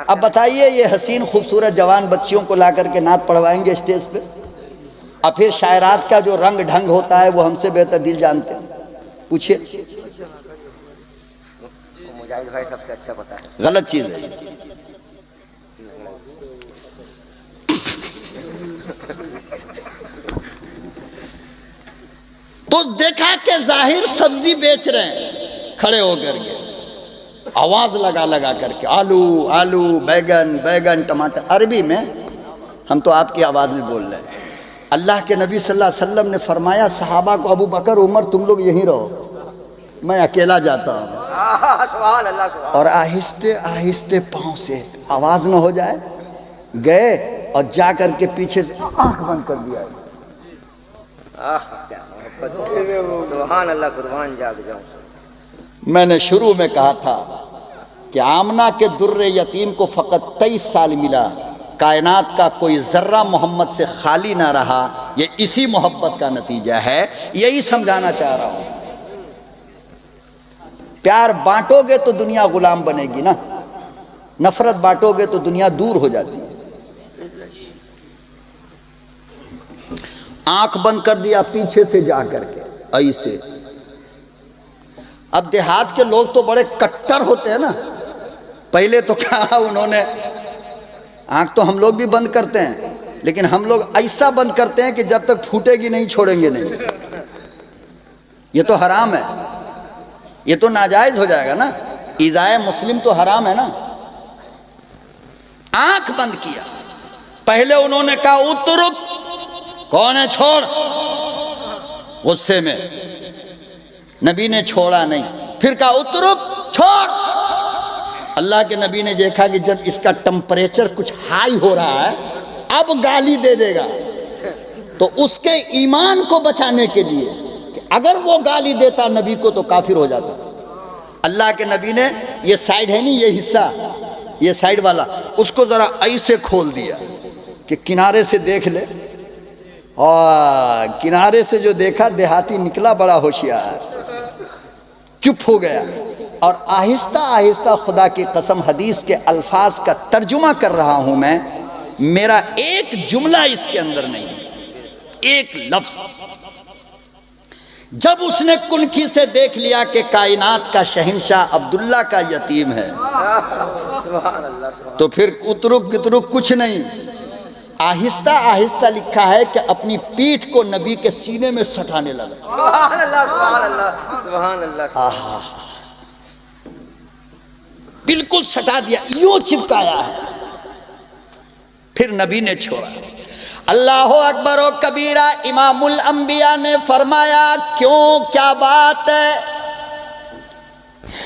अब बताइए, ये हसीन खूबसूरत जवान बच्चियों को ला करके नात पढ़वाएंगे स्टेज पे, और फिर शायरात का जो रंग ढंग होता है वो हमसे बेहतर दिल जानते हैं। पूछिए, मुजाहिद भाई सबसे अच्छा पता है। गलत चीज है। तो देखा कि जाहिर सब्जी बेच रहे हैं खड़े होकर के, आवाज लगा लगा करके, आलू आलू, बैगन बैगन, टमाटर। अरबी में, हम तो आपकी आवाज में बोल रहे हैं। अल्लाह के नबी सल्लल्लाहु अलैहि वसल्लम ने फरमाया सहाबा को, अबू बकर उमर तुम लोग यहीं रहो, मैं अकेला जाता हूँ। और आहिस्ते आहिस्ते पाँव से आवाज न हो जाए, गए और जा करके पीछे से आंख बंद कर दिया। सुभान अल्लाह, कुर्बान जाग जाऊं। मैंने शुरू में कहा था कि आमना के दुर्रे यतीम को फ़कत 23 साल मिला, कायनात का कोई ज़र्रा मोहम्मद से खाली ना रहा। ये इसी मोहब्बत का नतीजा है, यही समझाना चाह रहा हूँ। प्यार बांटोगे तो दुनिया गुलाम बनेगी ना, नफरत बांटोगे तो दुनिया दूर हो जाती है। आंख बंद कर दिया पीछे से जा करके ऐसे। अब देहात के लोग तो बड़े कट्टर होते हैं ना, पहले तो कहा उन्होंने, आंख तो हम लोग भी बंद करते हैं, लेकिन हम लोग ऐसा बंद करते हैं कि जब तक फूटेगी नहीं छोड़ेंगे नहीं। ये तो हराम है, ये तो नाजायज हो जाएगा ना, इज़ाए मुस्लिम तो हराम है ना। आंख बंद किया, पहले उन्होंने कहा उतरुक, कौन है छोड़, गुस्से में नबी ने छोड़ा नहीं, फिर कहा उतरुक छोड़। अल्लाह के नबी ने देखा कि जब इसका टेम्परेचर कुछ हाई हो रहा है, अब गाली दे देगा, तो उसके ईमान को बचाने के लिए कि अगर वो गाली देता नबी को तो काफिर हो जाता, अल्लाह के नबी ने ये साइड है नहीं, ये हिस्सा, ये साइड वाला, उसको जरा ऐसे खोल दिया कि किनारे से देख ले। और किनारे से जो देखा, देहाती निकला बड़ा होशियार, चुप हो गया और आहिस्ता आहिस्ता, खुदा की कसम हदीस के अल्फाज का तर्जुमा कर रहा हूं मैं, मेरा एक जुमला इसके अंदर नहीं है, एक लफ्ज। जब उसने कुनखी से देख लिया कि कायनात का शहंशाह अब्दुल्ला का यतीम है, तो फिर उतरुक गितरुक कुछ नहीं, आहिस्ता आहिस्ता लिखा है कि अपनी पीठ को नबी के सीने में सटाने लगा। सुभान अल्लाह, सुभान अल्लाह, सुभान अल्लाह। बिल्कुल सटा दिया, यूं चिपकाया है, फिर नबी ने छोड़ा। अल्लाह अकबर व कबीरा। इमामुल अंबिया ने फरमाया, क्यों, क्या बात है,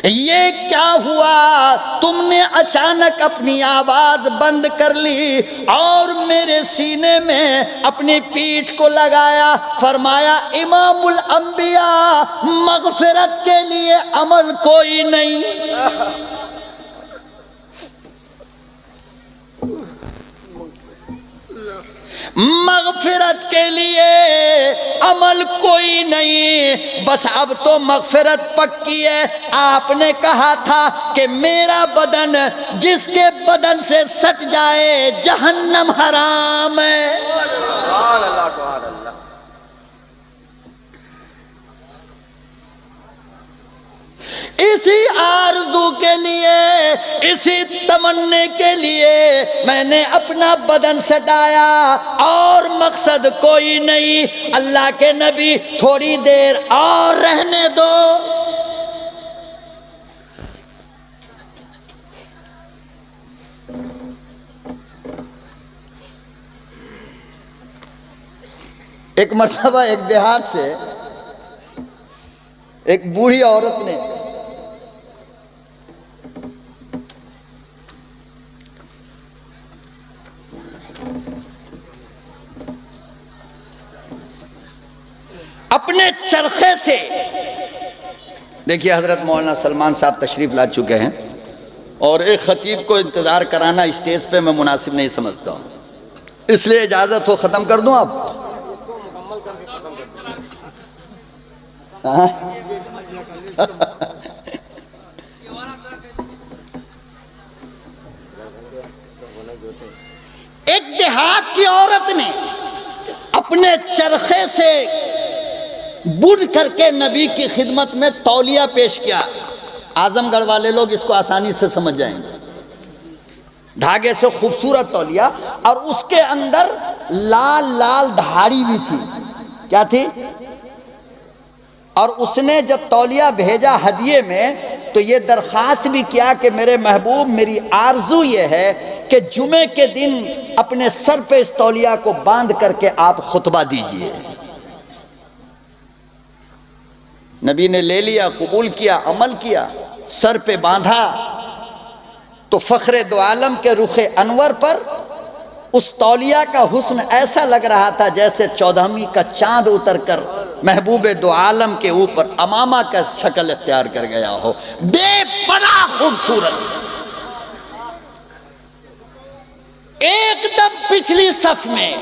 ये क्या हुआ, तुमने अचानक अपनी आवाज बंद कर ली और मेरे सीने में अपनी पीठ को लगाया। फरमाया, इमामुल अंबिया, मगफिरत के लिए अमल कोई नहीं, मगफिरत के लिए अमल कोई नहीं, बस अब तो मगफिरत पक्की है। आपने कहा था कि मेरा बदन जिसके बदन से सट जाए जहन्नम हराम है। सुभान अल्लाह, सुभान अल्लाह। इसी आरज़ू के लिए, इसी तमन्ने के लिए मैंने अपना बदन सटाया और मकसद कोई नहीं। अल्लाह के नबी, थोड़ी देर और रहने दो। एक मर्तबा एक देहात से एक बूढ़ी औरत ने अपने चरखे से, देखिए हजरत मौलाना सलमान साहब तशरीफ ला चुके हैं और एक खतीब को इंतजार कराना स्टेज पे मैं मुनासिब नहीं समझता हूँ, इसलिए इजाजत हो खत्म कर दूं आप। एक देहात की औरत ने अपने चरखे से बुन करके नबी की खिदमत में तौलिया पेश किया। आजमगढ़ वाले लोग इसको आसानी से समझ जाएंगे। धागे से खूबसूरत तौलिया और उसके अंदर लाल लाल धाड़ी भी थी। क्या थी? और उसने जब तौलिया भेजा हदिये में तो ये दरख्वास्त भी किया कि मेरे महबूब, मेरी आरजू ये है कि जुमे के दिन अपने सर पे इस तौलिया को बांध करके आप खुतबा दीजिए। नबी ने ले लिया, कबूल किया, अमल किया, सर पे बांधा तो फख्रे दो आलम के रुखे अनवर पर उस तौलिया का हुस्न ऐसा लग रहा था जैसे 14वीं का चांद उतरकर महबूबे दो आलम के ऊपर अमामा का शक्ल इख्तियार कर गया हो। बेपनाह खूबसूरत। एकदम पिछली सफ में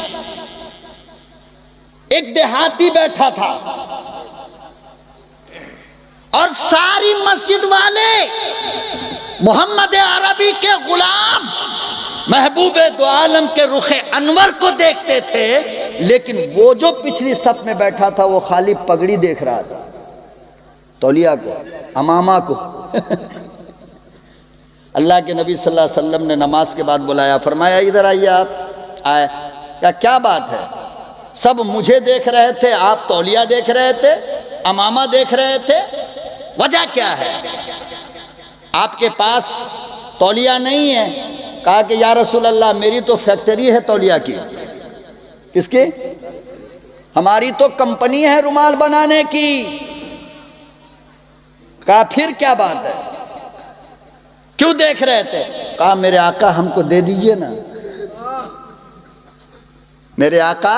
एक देहाती बैठा था और सारी मस्जिद वाले मोहम्मद अरबी के गुलाम महबूब दो आलम के रुखे अनवर को देखते थे, लेकिन वो जो पिछली सफ में बैठा था वो खाली पगड़ी देख रहा था, तौलिया को, अमामा को। अल्लाह के नबी सल्लल्लाहु अलैहि वसल्लम ने नमाज के बाद बुलाया, फरमाया इधर आइए। आप आए, क्या बात है? सब मुझे देख रहे थे, आप तौलिया देख रहे थे, अमामा देख रहे थे, वजह क्या है? आपके पास तौलिया नहीं है? कहा कि या रसूल अल्लाह, मेरी तो फैक्ट्री है तौलिया की। किसकी? हमारी तो कंपनी है रुमाल बनाने की। कहा फिर क्या बात है, क्यों देख रहे थे? कहा मेरे आका हमको दे दीजिए ना। मेरे आका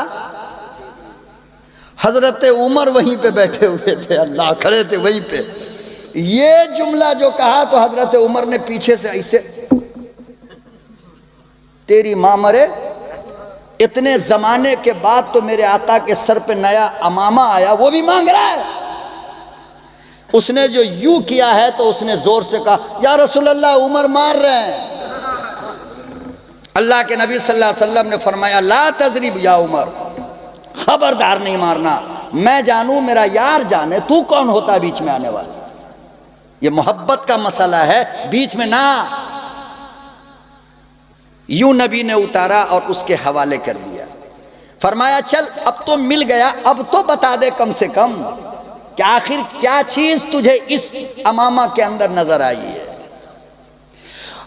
हजरत उमर वहीं पे बैठे हुए थे, अल्लाह खड़े थे वहीं पे। ये जुमला जो कहा तो हजरत उमर ने पीछे से ऐसे, तेरी मां मरे, इतने जमाने के बाद तो मेरे आका के सर पे नया अमामा आया, वो भी मांग रहा है। उसने जो यूं किया है तो उसने जोर से कहा या रसूल अल्लाह, उमर मार रहे हैं। अल्लाह के नबी सल्लल्लाहु अलैहि वसल्लम ने फरमाया ला तजरिब या उमर, खबरदार नहीं मारना, मैं जानूं मेरा यार जाने, तू कौन होता है बीच में आने वाला? ये मोहब्बत का मसला है, बीच में ना। यूं नबी ने उतारा और उसके हवाले कर दिया। फरमाया चल अब तो मिल गया, अब तो बता दे कम से कम कि आखिर क्या चीज तुझे इस अमामा के अंदर नजर आई है।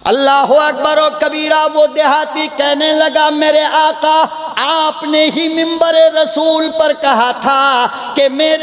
अल्लाह अकबर और कबीरा। वो देहाती कहने लगा मेरे आका, आपने ही मिंबर रसूल पर कहा था कि मेरे